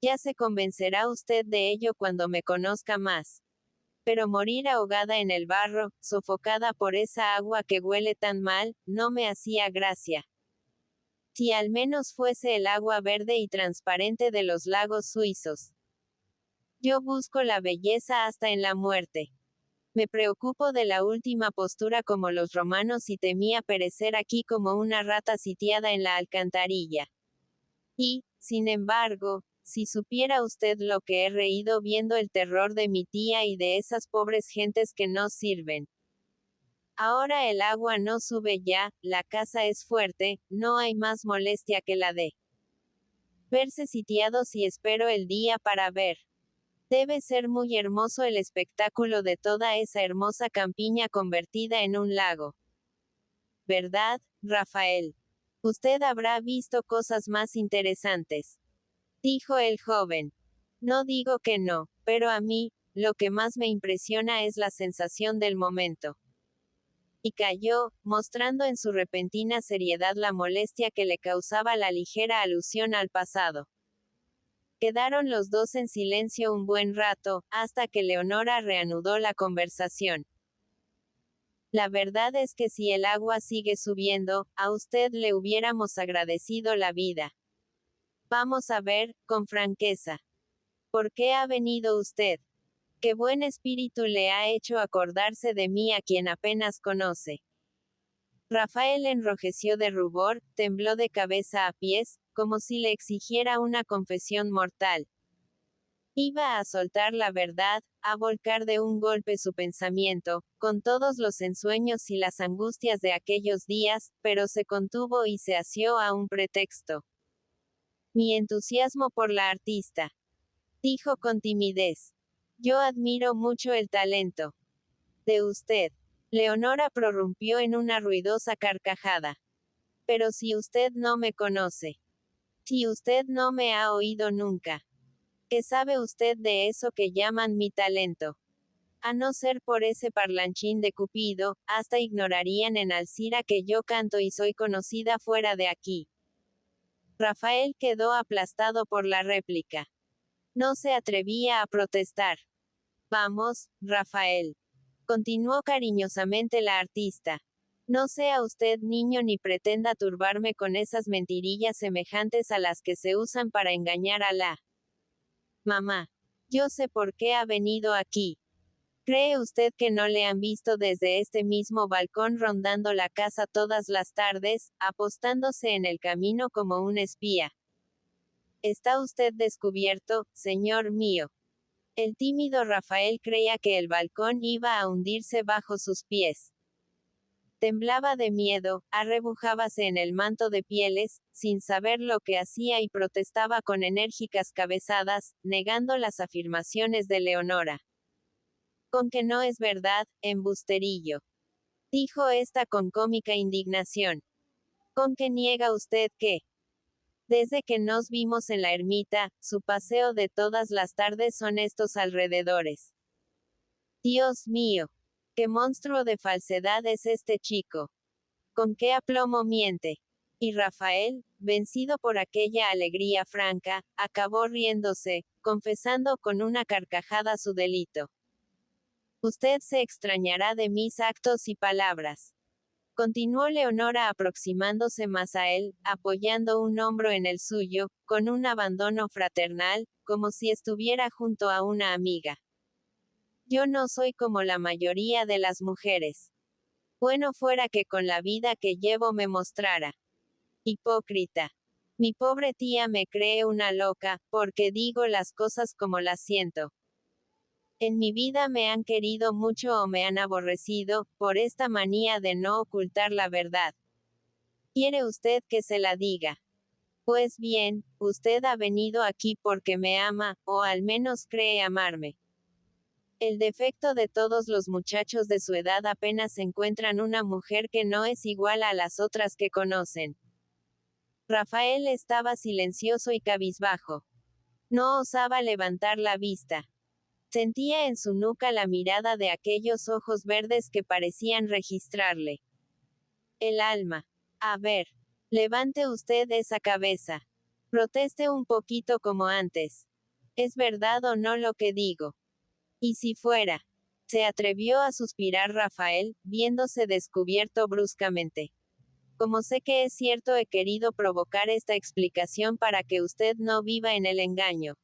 Ya se convencerá usted de ello cuando me conozca más. Pero morir ahogada en el barro, sofocada por esa agua que huele tan mal, no me hacía gracia. Si al menos fuese el agua verde y transparente de los lagos suizos. Yo busco la belleza hasta en la muerte. Me preocupo de la última postura como los romanos y temía perecer aquí como una rata sitiada en la alcantarilla. Y, sin embargo, si supiera usted lo que he reído viendo el terror de mi tía y de esas pobres gentes que no sirven. Ahora el agua no sube ya, la casa es fuerte, no hay más molestia que la de verse sitiados y espero el día para ver. Debe ser muy hermoso el espectáculo de toda esa hermosa campiña convertida en un lago. ¿Verdad, Rafael? Usted habrá visto cosas más interesantes, dijo el joven. No digo que no, pero a mí, lo que más me impresiona es la sensación del momento. Y calló, mostrando en su repentina seriedad la molestia que le causaba la ligera alusión al pasado. Quedaron los dos en silencio un buen rato, hasta que Leonora reanudó la conversación. La verdad es que si el agua sigue subiendo, a usted le hubiéramos agradecido la vida. Vamos a ver, con franqueza. ¿Por qué ha venido usted? ¿Qué buen espíritu le ha hecho acordarse de mí a quien apenas conoce? Rafael enrojeció de rubor, tembló de cabeza a pies, como si le exigiera una confesión mortal. Iba a soltar la verdad, a volcar de un golpe su pensamiento, con todos los ensueños y las angustias de aquellos días, pero se contuvo y se asió a un pretexto. Mi entusiasmo por la artista, dijo con timidez. Yo admiro mucho el talento de usted. Leonora prorrumpió en una ruidosa carcajada. Pero si usted no me conoce, si usted no me ha oído nunca, ¿qué sabe usted de eso que llaman mi talento? A no ser por ese parlanchín de Cupido, hasta ignorarían en Alcira que yo canto y soy conocida fuera de aquí. Rafael quedó aplastado por la réplica. No se atrevía a protestar. Vamos, Rafael. Continuó cariñosamente la artista. No sea usted niño ni pretenda turbarme con esas mentirillas semejantes a las que se usan para engañar a la mamá. Yo sé por qué ha venido aquí. ¿Cree usted que no le han visto desde este mismo balcón rondando la casa todas las tardes, apostándose en el camino como un espía? Está usted descubierto, señor mío. El tímido Rafael creía que el balcón iba a hundirse bajo sus pies. Temblaba de miedo, arrebujábase en el manto de pieles, sin saber lo que hacía y protestaba con enérgicas cabezadas, negando las afirmaciones de Leonora. Con que no es verdad, embusterillo, dijo ésta con cómica indignación. Con que niega usted que, desde que nos vimos en la ermita, su paseo de todas las tardes son estos alrededores. Dios mío, qué monstruo de falsedad es este chico. Con qué aplomo miente. Y Rafael, vencido por aquella alegría franca, acabó riéndose, confesando con una carcajada su delito. Usted se extrañará de mis actos y palabras. Continuó Leonora aproximándose más a él, apoyando un hombro en el suyo, con un abandono fraternal, como si estuviera junto a una amiga. Yo no soy como la mayoría de las mujeres. Bueno fuera que con la vida que llevo me mostrara Hipócrita. Mi pobre tía me cree una loca, porque digo las cosas como las siento. En mi vida me han querido mucho o me han aborrecido, por esta manía de no ocultar la verdad. ¿Quiere usted que se la diga? Pues bien, usted ha venido aquí porque me ama, o al menos cree amarme. El defecto de todos los muchachos de su edad apenas encuentran una mujer que no es igual a las otras que conocen. Rafael estaba silencioso y cabizbajo. No osaba levantar la vista. Sentía en su nuca la mirada de aquellos ojos verdes que parecían registrarle el alma. A ver, levante usted esa cabeza. Proteste un poquito como antes. ¿Es verdad o no lo que digo? ¿Y si fuera? Se atrevió a suspirar Rafael, viéndose descubierto bruscamente. Como sé que es cierto, he querido provocar esta explicación para que usted no viva en el engaño.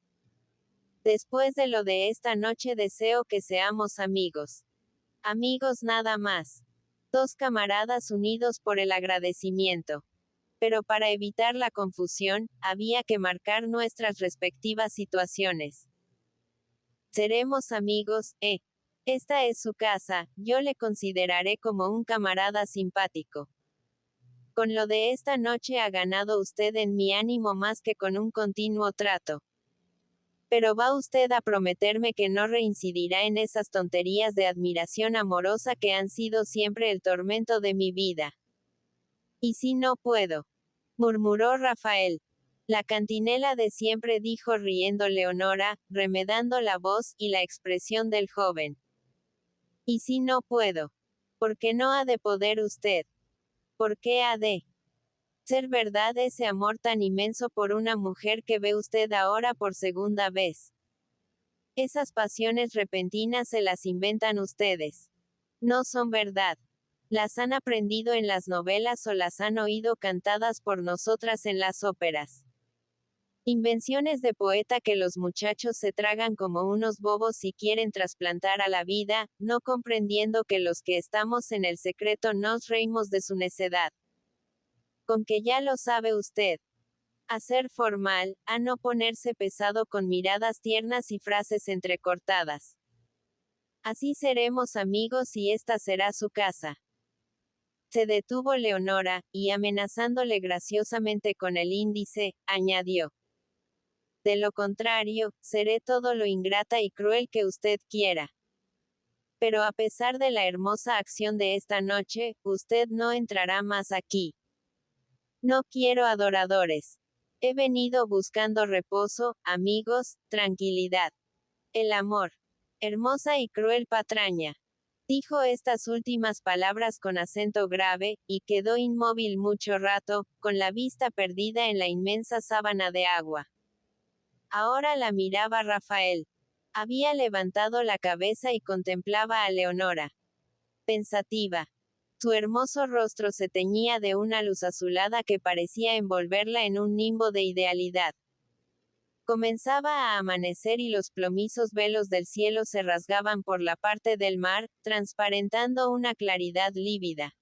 Después de lo de esta noche deseo que seamos amigos. Amigos nada más. Dos camaradas unidos por el agradecimiento. Pero para evitar la confusión, había que marcar nuestras respectivas situaciones. Seremos amigos, Esta es su casa, yo le consideraré como un camarada simpático. Con lo de esta noche ha ganado usted en mi ánimo más que con un continuo trato. Pero va usted a prometerme que no reincidirá en esas tonterías de admiración amorosa que han sido siempre el tormento de mi vida. ¿Y si no puedo? Murmuró Rafael. La cantinela de siempre, dijo riendo Leonora, remedando la voz y la expresión del joven. ¿Y si no puedo? ¿Por qué no ha de poder usted? ¿Por qué ha de ser verdad ese amor tan inmenso por una mujer que ve usted ahora por segunda vez? Esas pasiones repentinas se las inventan ustedes. No son verdad. Las han aprendido en las novelas o las han oído cantadas por nosotras en las óperas. Invenciones de poeta que los muchachos se tragan como unos bobos y quieren trasplantar a la vida, no comprendiendo que los que estamos en el secreto nos reímos de su necedad. Con que ya lo sabe usted. A ser formal, a no ponerse pesado con miradas tiernas y frases entrecortadas. Así seremos amigos y esta será su casa. Se detuvo Leonora, y amenazándole graciosamente con el índice, añadió. De lo contrario, seré todo lo ingrata y cruel que usted quiera. Pero a pesar de la hermosa acción de esta noche, usted no entrará más aquí. No quiero adoradores. He venido buscando reposo, amigos, tranquilidad. El amor. Hermosa y cruel patraña. Dijo estas últimas palabras con acento grave, y quedó inmóvil mucho rato, con la vista perdida en la inmensa sábana de agua. Ahora la miraba Rafael. Había levantado la cabeza y contemplaba a Leonora. Pensativa. Su hermoso rostro se teñía de una luz azulada que parecía envolverla en un nimbo de idealidad. Comenzaba a amanecer y los plomizos velos del cielo se rasgaban por la parte del mar, transparentando una claridad lívida.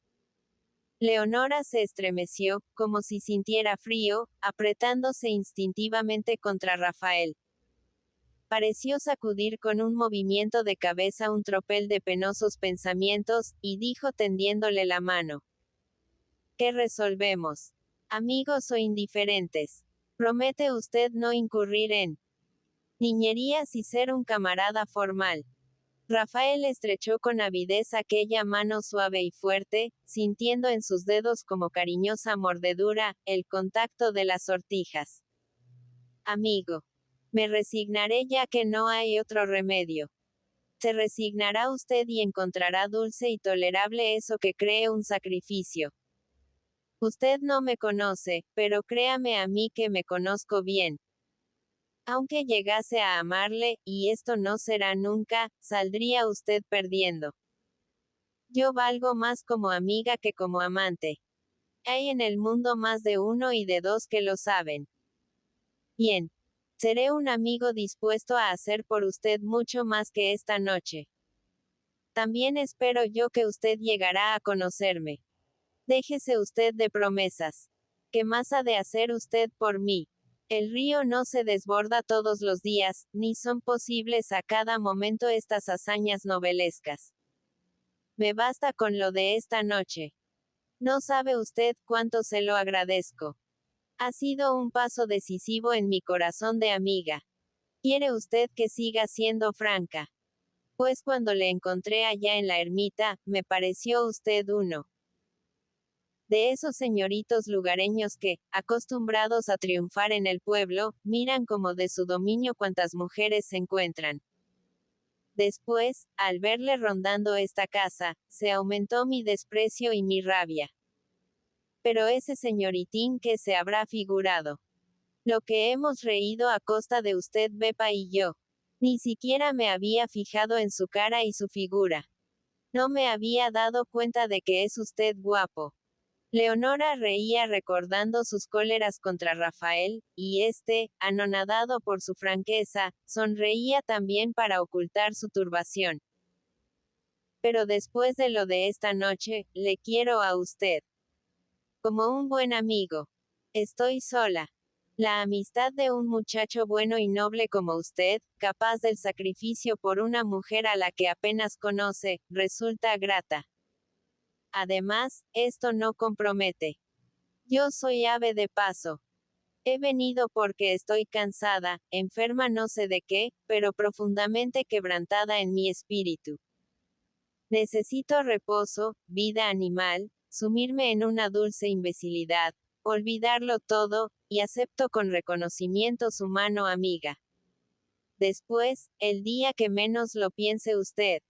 Leonora se estremeció, como si sintiera frío, apretándose instintivamente contra Rafael. Pareció sacudir con un movimiento de cabeza un tropel de penosos pensamientos, y dijo tendiéndole la mano. ¿Qué resolvemos? ¿Amigos o indiferentes? ¿Promete usted no incurrir en niñerías y ser un camarada formal? Rafael estrechó con avidez aquella mano suave y fuerte, sintiendo en sus dedos como cariñosa mordedura, el contacto de las sortijas. Amigo. Me resignaré ya que no hay otro remedio. Se resignará usted y encontrará dulce y tolerable eso que cree un sacrificio. Usted no me conoce, pero créame a mí que me conozco bien. Aunque llegase a amarle, y esto no será nunca, saldría usted perdiendo. Yo valgo más como amiga que como amante. Hay en el mundo más de uno y de dos que lo saben. Bien. Seré un amigo dispuesto a hacer por usted mucho más que esta noche. También espero yo que usted llegará a conocerme. Déjese usted de promesas. ¿Qué más ha de hacer usted por mí? El río no se desborda todos los días, ni son posibles a cada momento estas hazañas novelescas. Me basta con lo de esta noche. No sabe usted cuánto se lo agradezco. Ha sido un paso decisivo en mi corazón de amiga. ¿Quiere usted que siga siendo franca? Pues cuando le encontré allá en la ermita, me pareció usted uno de esos señoritos lugareños que, acostumbrados a triunfar en el pueblo, miran como de su dominio cuantas mujeres se encuentran. Después, al verle rondando esta casa, se aumentó mi desprecio y mi rabia. Pero ese señoritín que se habrá figurado. Lo que hemos reído a costa de usted Bepa y yo. Ni siquiera me había fijado en su cara y su figura. No me había dado cuenta de que es usted guapo. Leonora reía recordando sus cóleras contra Rafael, y este, anonadado por su franqueza, sonreía también para ocultar su turbación. Pero después de lo de esta noche, le quiero a usted. Como un buen amigo. Estoy sola. La amistad de un muchacho bueno y noble como usted, capaz del sacrificio por una mujer a la que apenas conoce, resulta grata. Además, esto no compromete. Yo soy ave de paso. He venido porque estoy cansada, enferma no sé de qué, pero profundamente quebrantada en mi espíritu. Necesito reposo, vida animal, sumirme en una dulce imbecilidad, olvidarlo todo, y acepto con reconocimiento su mano amiga. Después, el día que menos lo piense usted,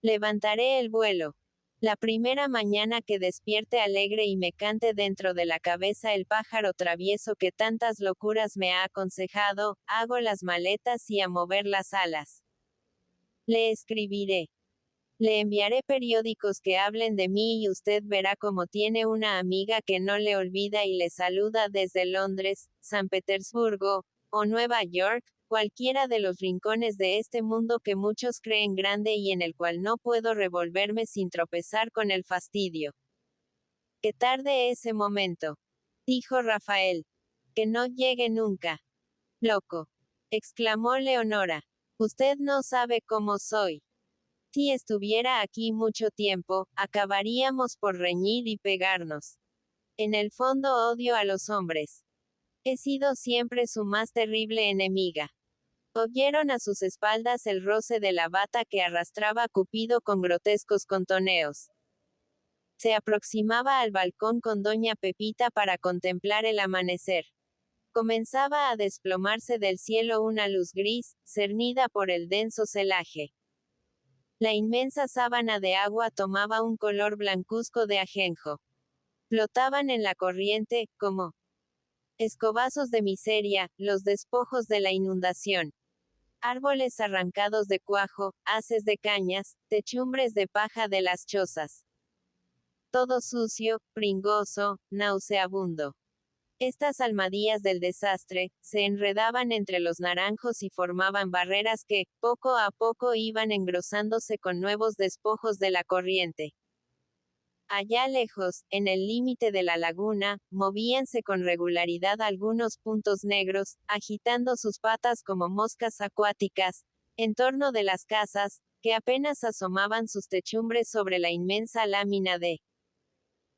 levantaré el vuelo. La primera mañana que despierte alegre y me cante dentro de la cabeza el pájaro travieso que tantas locuras me ha aconsejado, hago las maletas y a mover las alas. Le escribiré. Le enviaré periódicos que hablen de mí y usted verá cómo tiene una amiga que no le olvida y le saluda desde Londres, San Petersburgo, o Nueva York, cualquiera de los rincones de este mundo que muchos creen grande y en el cual no puedo revolverme sin tropezar con el fastidio. Que tarde ese momento, dijo Rafael. Que no llegue nunca. Loco, exclamó Leonora. Usted no sabe cómo soy. Si estuviera aquí mucho tiempo, acabaríamos por reñir y pegarnos. En el fondo odio a los hombres. He sido siempre su más terrible enemiga. Oyeron a sus espaldas el roce de la bata que arrastraba Cupido con grotescos contoneos. Se aproximaba al balcón con doña Pepita para contemplar el amanecer. Comenzaba a desplomarse del cielo una luz gris, cernida por el denso celaje. La inmensa sábana de agua tomaba un color blancuzco de ajenjo. Flotaban en la corriente, como escobazos de miseria, los despojos de la inundación. Árboles arrancados de cuajo, haces de cañas, techumbres de paja de las chozas. Todo sucio, pringoso, nauseabundo. Estas almadías del desastre, se enredaban entre los naranjos y formaban barreras que, poco a poco iban engrosándose con nuevos despojos de la corriente. Allá lejos, en el límite de la laguna, movíanse con regularidad algunos puntos negros, agitando sus patas como moscas acuáticas, en torno de las casas, que apenas asomaban sus techumbres sobre la inmensa lámina de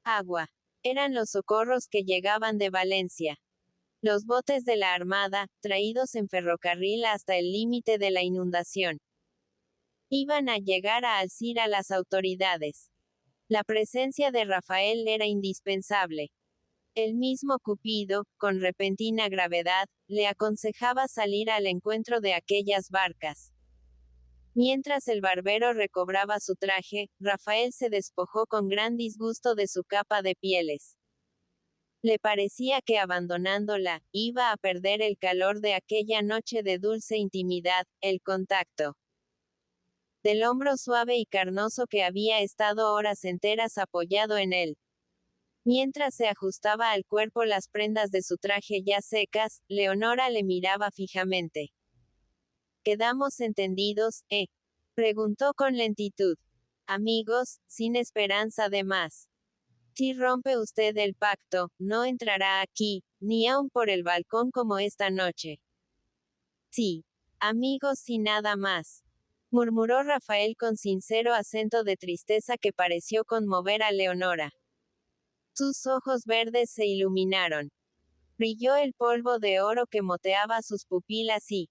agua. Eran los socorros que llegaban de Valencia. Los botes de la Armada, traídos en ferrocarril hasta el límite de la inundación. Iban a llegar a alzar a las autoridades. La presencia de Rafael era indispensable. El mismo Cupido, con repentina gravedad, le aconsejaba salir al encuentro de aquellas barcas. Mientras el barbero recobraba su traje, Rafael se despojó con gran disgusto de su capa de pieles. Le parecía que abandonándola, iba a perder el calor de aquella noche de dulce intimidad, el contacto del hombro suave y carnoso que había estado horas enteras apoyado en él. Mientras se ajustaba al cuerpo las prendas de su traje ya secas, Leonora le miraba fijamente. ¿Quedamos entendidos, preguntó con lentitud. Amigos, sin esperanza de más. Si rompe usted el pacto, no entrará aquí, ni aun por el balcón como esta noche. Sí, amigos y nada más, murmuró Rafael con sincero acento de tristeza que pareció conmover a Leonora. Sus ojos verdes se iluminaron. Brilló el polvo de oro que moteaba sus pupilas y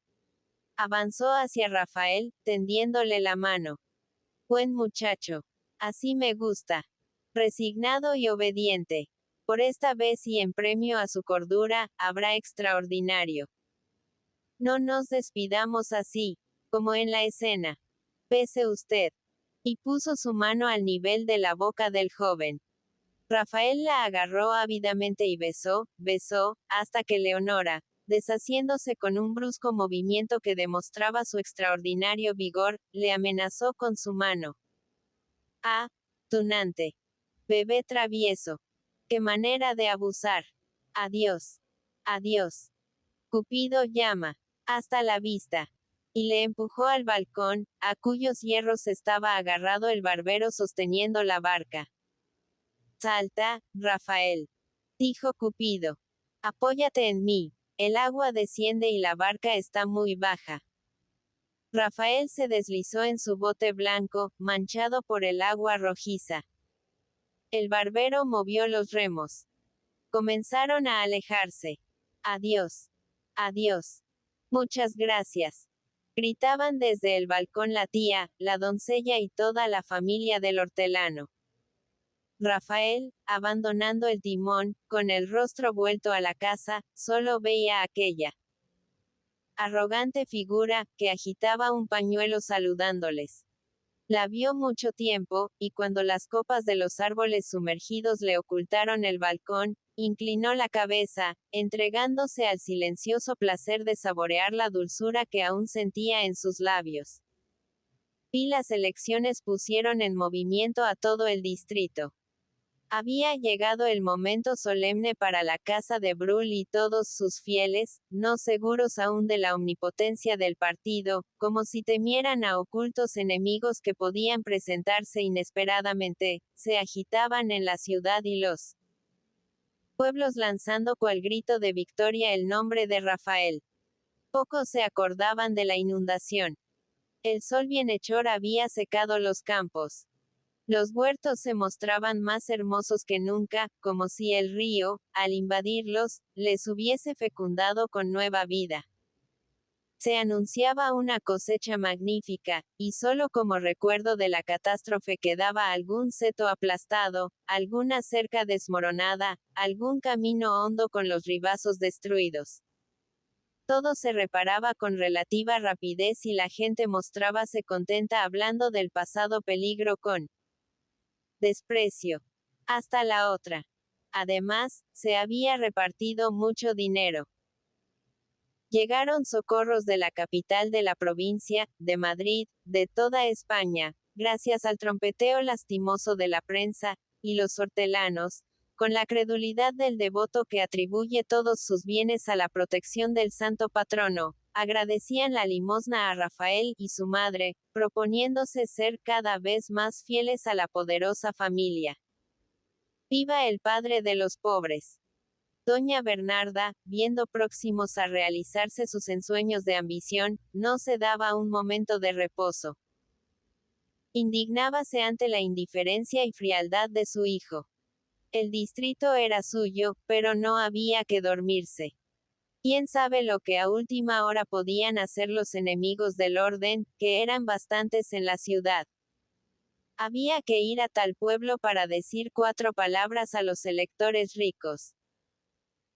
avanzó hacia Rafael, tendiéndole la mano. Buen muchacho. Así me gusta. Resignado y obediente. Por esta vez y en premio a su cordura, habrá extraordinario. No nos despidamos así, como en la escena. Pese usted. Y puso su mano al nivel de la boca del joven. Rafael la agarró ávidamente y besó, hasta que Leonora, deshaciéndose con un brusco movimiento que demostraba su extraordinario vigor, le amenazó con su mano. Ah, tunante. Bebé travieso. Qué manera de abusar. Adiós. Adiós. Cupido llama. Hasta la vista. Y le empujó al balcón, a cuyos hierros estaba agarrado el barbero sosteniendo la barca. Salta, Rafael, dijo Cupido. Apóyate en mí. El agua desciende y la barca está muy baja. Rafael se deslizó en su bote blanco, manchado por el agua rojiza. El barbero movió los remos. Comenzaron a alejarse. Adiós. Adiós. Muchas gracias. Gritaban desde el balcón la tía, la doncella y toda la familia del hortelano. Rafael, abandonando el timón, con el rostro vuelto a la casa, solo veía aquella arrogante figura, que agitaba un pañuelo saludándoles. La vio mucho tiempo, y cuando las copas de los árboles sumergidos le ocultaron el balcón, inclinó la cabeza, entregándose al silencioso placer de saborear la dulzura que aún sentía en sus labios. Y las elecciones pusieron en movimiento a todo el distrito. Había llegado el momento solemne para la casa de Brul y todos sus fieles, no seguros aún de la omnipotencia del partido, como si temieran a ocultos enemigos que podían presentarse inesperadamente, se agitaban en la ciudad y los pueblos lanzando cual grito de victoria el nombre de Rafael. Pocos se acordaban de la inundación. El sol bienhechor había secado los campos. Los huertos se mostraban más hermosos que nunca, como si el río, al invadirlos, les hubiese fecundado con nueva vida. Se anunciaba una cosecha magnífica, y solo como recuerdo de la catástrofe quedaba algún seto aplastado, alguna cerca desmoronada, algún camino hondo con los ribazos destruidos. Todo se reparaba con relativa rapidez y la gente mostrábase contenta hablando del pasado peligro con desprecio. Hasta la otra. Además, se había repartido mucho dinero. Llegaron socorros de la capital de la provincia, de Madrid, de toda España, gracias al trompeteo lastimoso de la prensa, y los hortelanos, con la credulidad del devoto que atribuye todos sus bienes a la protección del santo patrono, agradecían la limosna a Rafael y su madre, proponiéndose ser cada vez más fieles a la poderosa familia. ¡Viva el padre de los pobres! Doña Bernarda, viendo próximos a realizarse sus ensueños de ambición, no se daba un momento de reposo. Indignábase ante la indiferencia y frialdad de su hijo. El distrito era suyo, pero no había que dormirse. ¿Quién sabe lo que a última hora podían hacer los enemigos del orden, que eran bastantes en la ciudad? Había que ir a tal pueblo para decir 4 palabras a los electores ricos.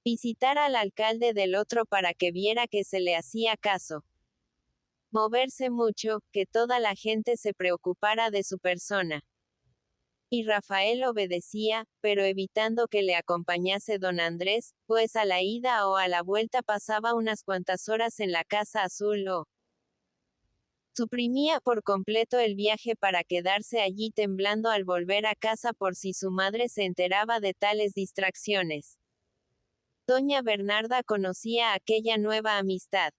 Visitar al alcalde del otro para que viera que se le hacía caso. Moverse mucho, que toda la gente se preocupara de su persona. Y Rafael obedecía, pero evitando que le acompañase don Andrés, pues a la ida o a la vuelta pasaba unas cuantas horas en la Casa Azul o suprimía por completo el viaje para quedarse allí temblando al volver a casa por si su madre se enteraba de tales distracciones. Doña Bernarda conocía aquella nueva amistad.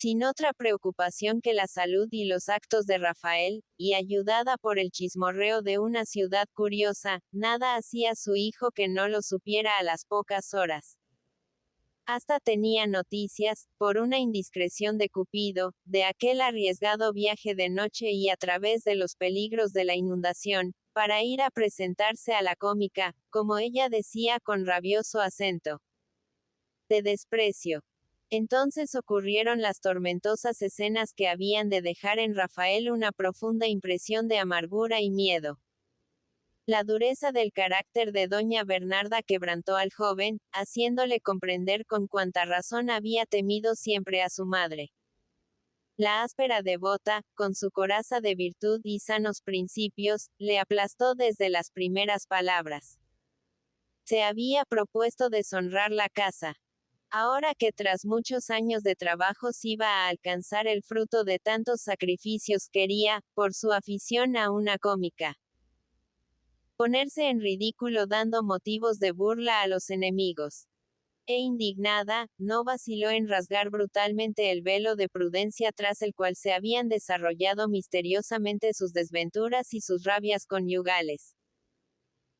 sin otra preocupación que la salud y los actos de Rafael, y ayudada por el chismorreo de una ciudad curiosa, nada hacía su hijo que no lo supiera a las pocas horas. Hasta tenía noticias, por una indiscreción de Cupido, de aquel arriesgado viaje de noche y a través de los peligros de la inundación, para ir a presentarse a la cómica, como ella decía con rabioso acento de desprecio. Entonces ocurrieron las tormentosas escenas que habían de dejar en Rafael una profunda impresión de amargura y miedo. La dureza del carácter de doña Bernarda quebrantó al joven, haciéndole comprender con cuánta razón había temido siempre a su madre. La áspera devota, con su coraza de virtud y sanos principios, le aplastó desde las primeras palabras. Se había propuesto deshonrar la casa. Ahora que tras muchos años de trabajos iba a alcanzar el fruto de tantos sacrificios, quería, por su afición a una cómica, ponerse en ridículo dando motivos de burla a los enemigos. E indignada, no vaciló en rasgar brutalmente el velo de prudencia tras el cual se habían desarrollado misteriosamente sus desventuras y sus rabias conyugales.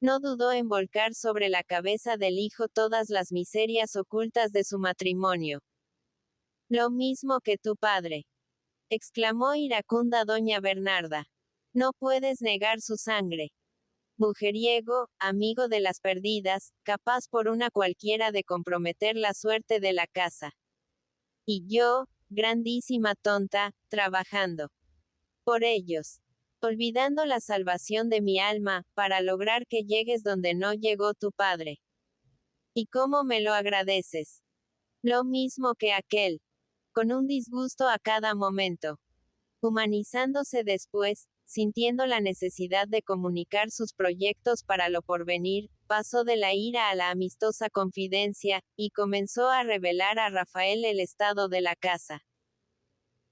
No dudó en volcar sobre la cabeza del hijo todas las miserias ocultas de su matrimonio. Lo mismo que tu padre, exclamó iracunda doña Bernarda. No puedes negar su sangre. Mujeriego, amigo de las perdidas, capaz por una cualquiera de comprometer la suerte de la casa. Y yo, grandísima tonta, trabajando por ellos, olvidando la salvación de mi alma, para lograr que llegues donde no llegó tu padre. ¿Y cómo me lo agradeces? Lo mismo que aquel, con un disgusto a cada momento. Humanizándose después, sintiendo la necesidad de comunicar sus proyectos para lo porvenir, pasó de la ira a la amistosa confidencia, y comenzó a revelar a Rafael el estado de la casa.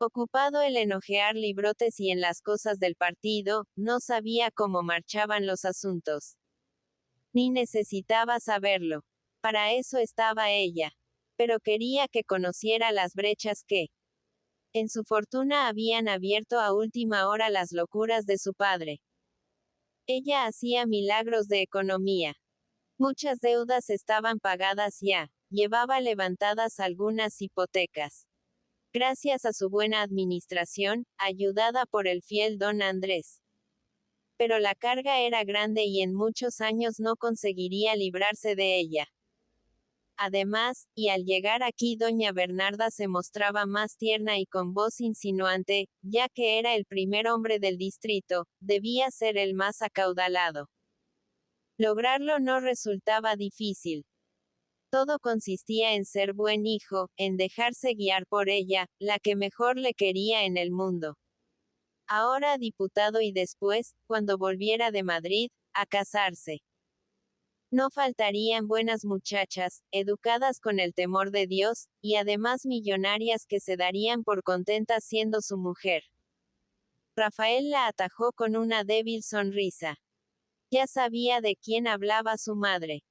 Ocupado el en hojear librotes y en las cosas del partido, no sabía cómo marchaban los asuntos. Ni necesitaba saberlo. Para eso estaba ella. Pero quería que conociera las brechas que, en su fortuna habían abierto a última hora las locuras de su padre. Ella hacía milagros de economía. Muchas deudas estaban pagadas ya, llevaba levantadas algunas hipotecas. Gracias a su buena administración, ayudada por el fiel don Andrés. Pero la carga era grande y en muchos años no conseguiría librarse de ella. Además, y al llegar aquí doña Bernarda se mostraba más tierna y con voz insinuante, ya que era el primer hombre del distrito, debía ser el más acaudalado. Lograrlo no resultaba difícil. Todo consistía en ser buen hijo, en dejarse guiar por ella, la que mejor le quería en el mundo. Ahora diputado y después, cuando volviera de Madrid, a casarse. No faltarían buenas muchachas, educadas con el temor de Dios, y además millonarias que se darían por contentas siendo su mujer. Rafael la atajó con una débil sonrisa. Ya sabía de quién hablaba su madre.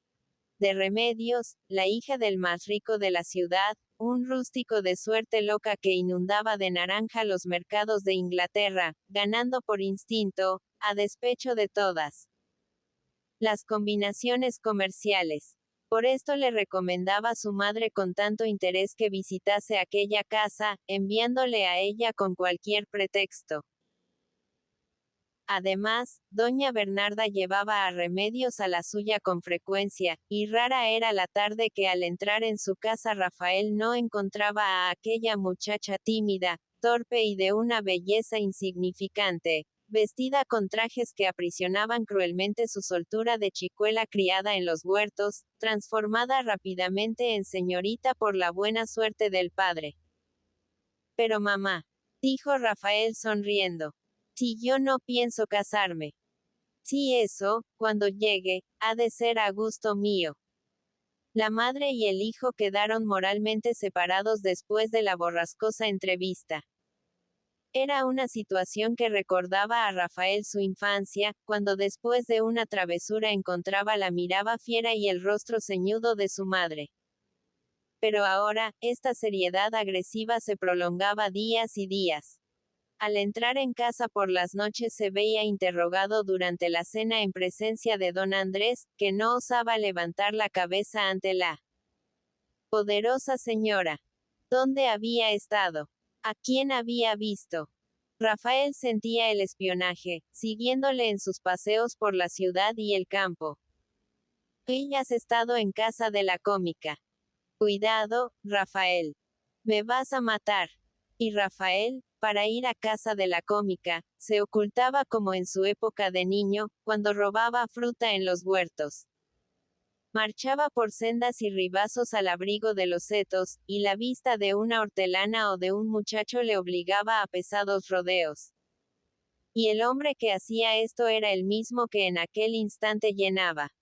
De Remedios, la hija del más rico de la ciudad, un rústico de suerte loca que inundaba de naranja los mercados de Inglaterra, ganando por instinto, a despecho de todas las combinaciones comerciales. Por esto le recomendaba su madre con tanto interés que visitase aquella casa, enviándole a ella con cualquier pretexto. Además, doña Bernarda llevaba a Remedios a la suya con frecuencia, y rara era la tarde que al entrar en su casa Rafael no encontraba a aquella muchacha tímida, torpe y de una belleza insignificante, vestida con trajes que aprisionaban cruelmente su soltura de chicuela criada en los huertos, transformada rápidamente en señorita por la buena suerte del padre. Pero mamá, dijo Rafael sonriendo, si yo no pienso casarme. Si eso, cuando llegue, ha de ser a gusto mío. La madre y el hijo quedaron moralmente separados después de la borrascosa entrevista. Era una situación que recordaba a Rafael su infancia, cuando después de una travesura encontraba la mirada fiera y el rostro ceñudo de su madre. Pero ahora, esta seriedad agresiva se prolongaba días y días. Al entrar en casa por las noches se veía interrogado durante la cena en presencia de don Andrés, que no osaba levantar la cabeza ante la poderosa señora. ¿Dónde había estado? ¿A quién había visto? Rafael sentía el espionaje, siguiéndole en sus paseos por la ciudad y el campo. ¿Hoy has estado en casa de la cómica? Cuidado, Rafael. Me vas a matar. Y Rafael, para ir a casa de la cómica, se ocultaba como en su época de niño, cuando robaba fruta en los huertos. Marchaba por sendas y ribazos al abrigo de los setos, y la vista de una hortelana o de un muchacho le obligaba a pesados rodeos. Y el hombre que hacía esto era el mismo que en aquel instante llenaba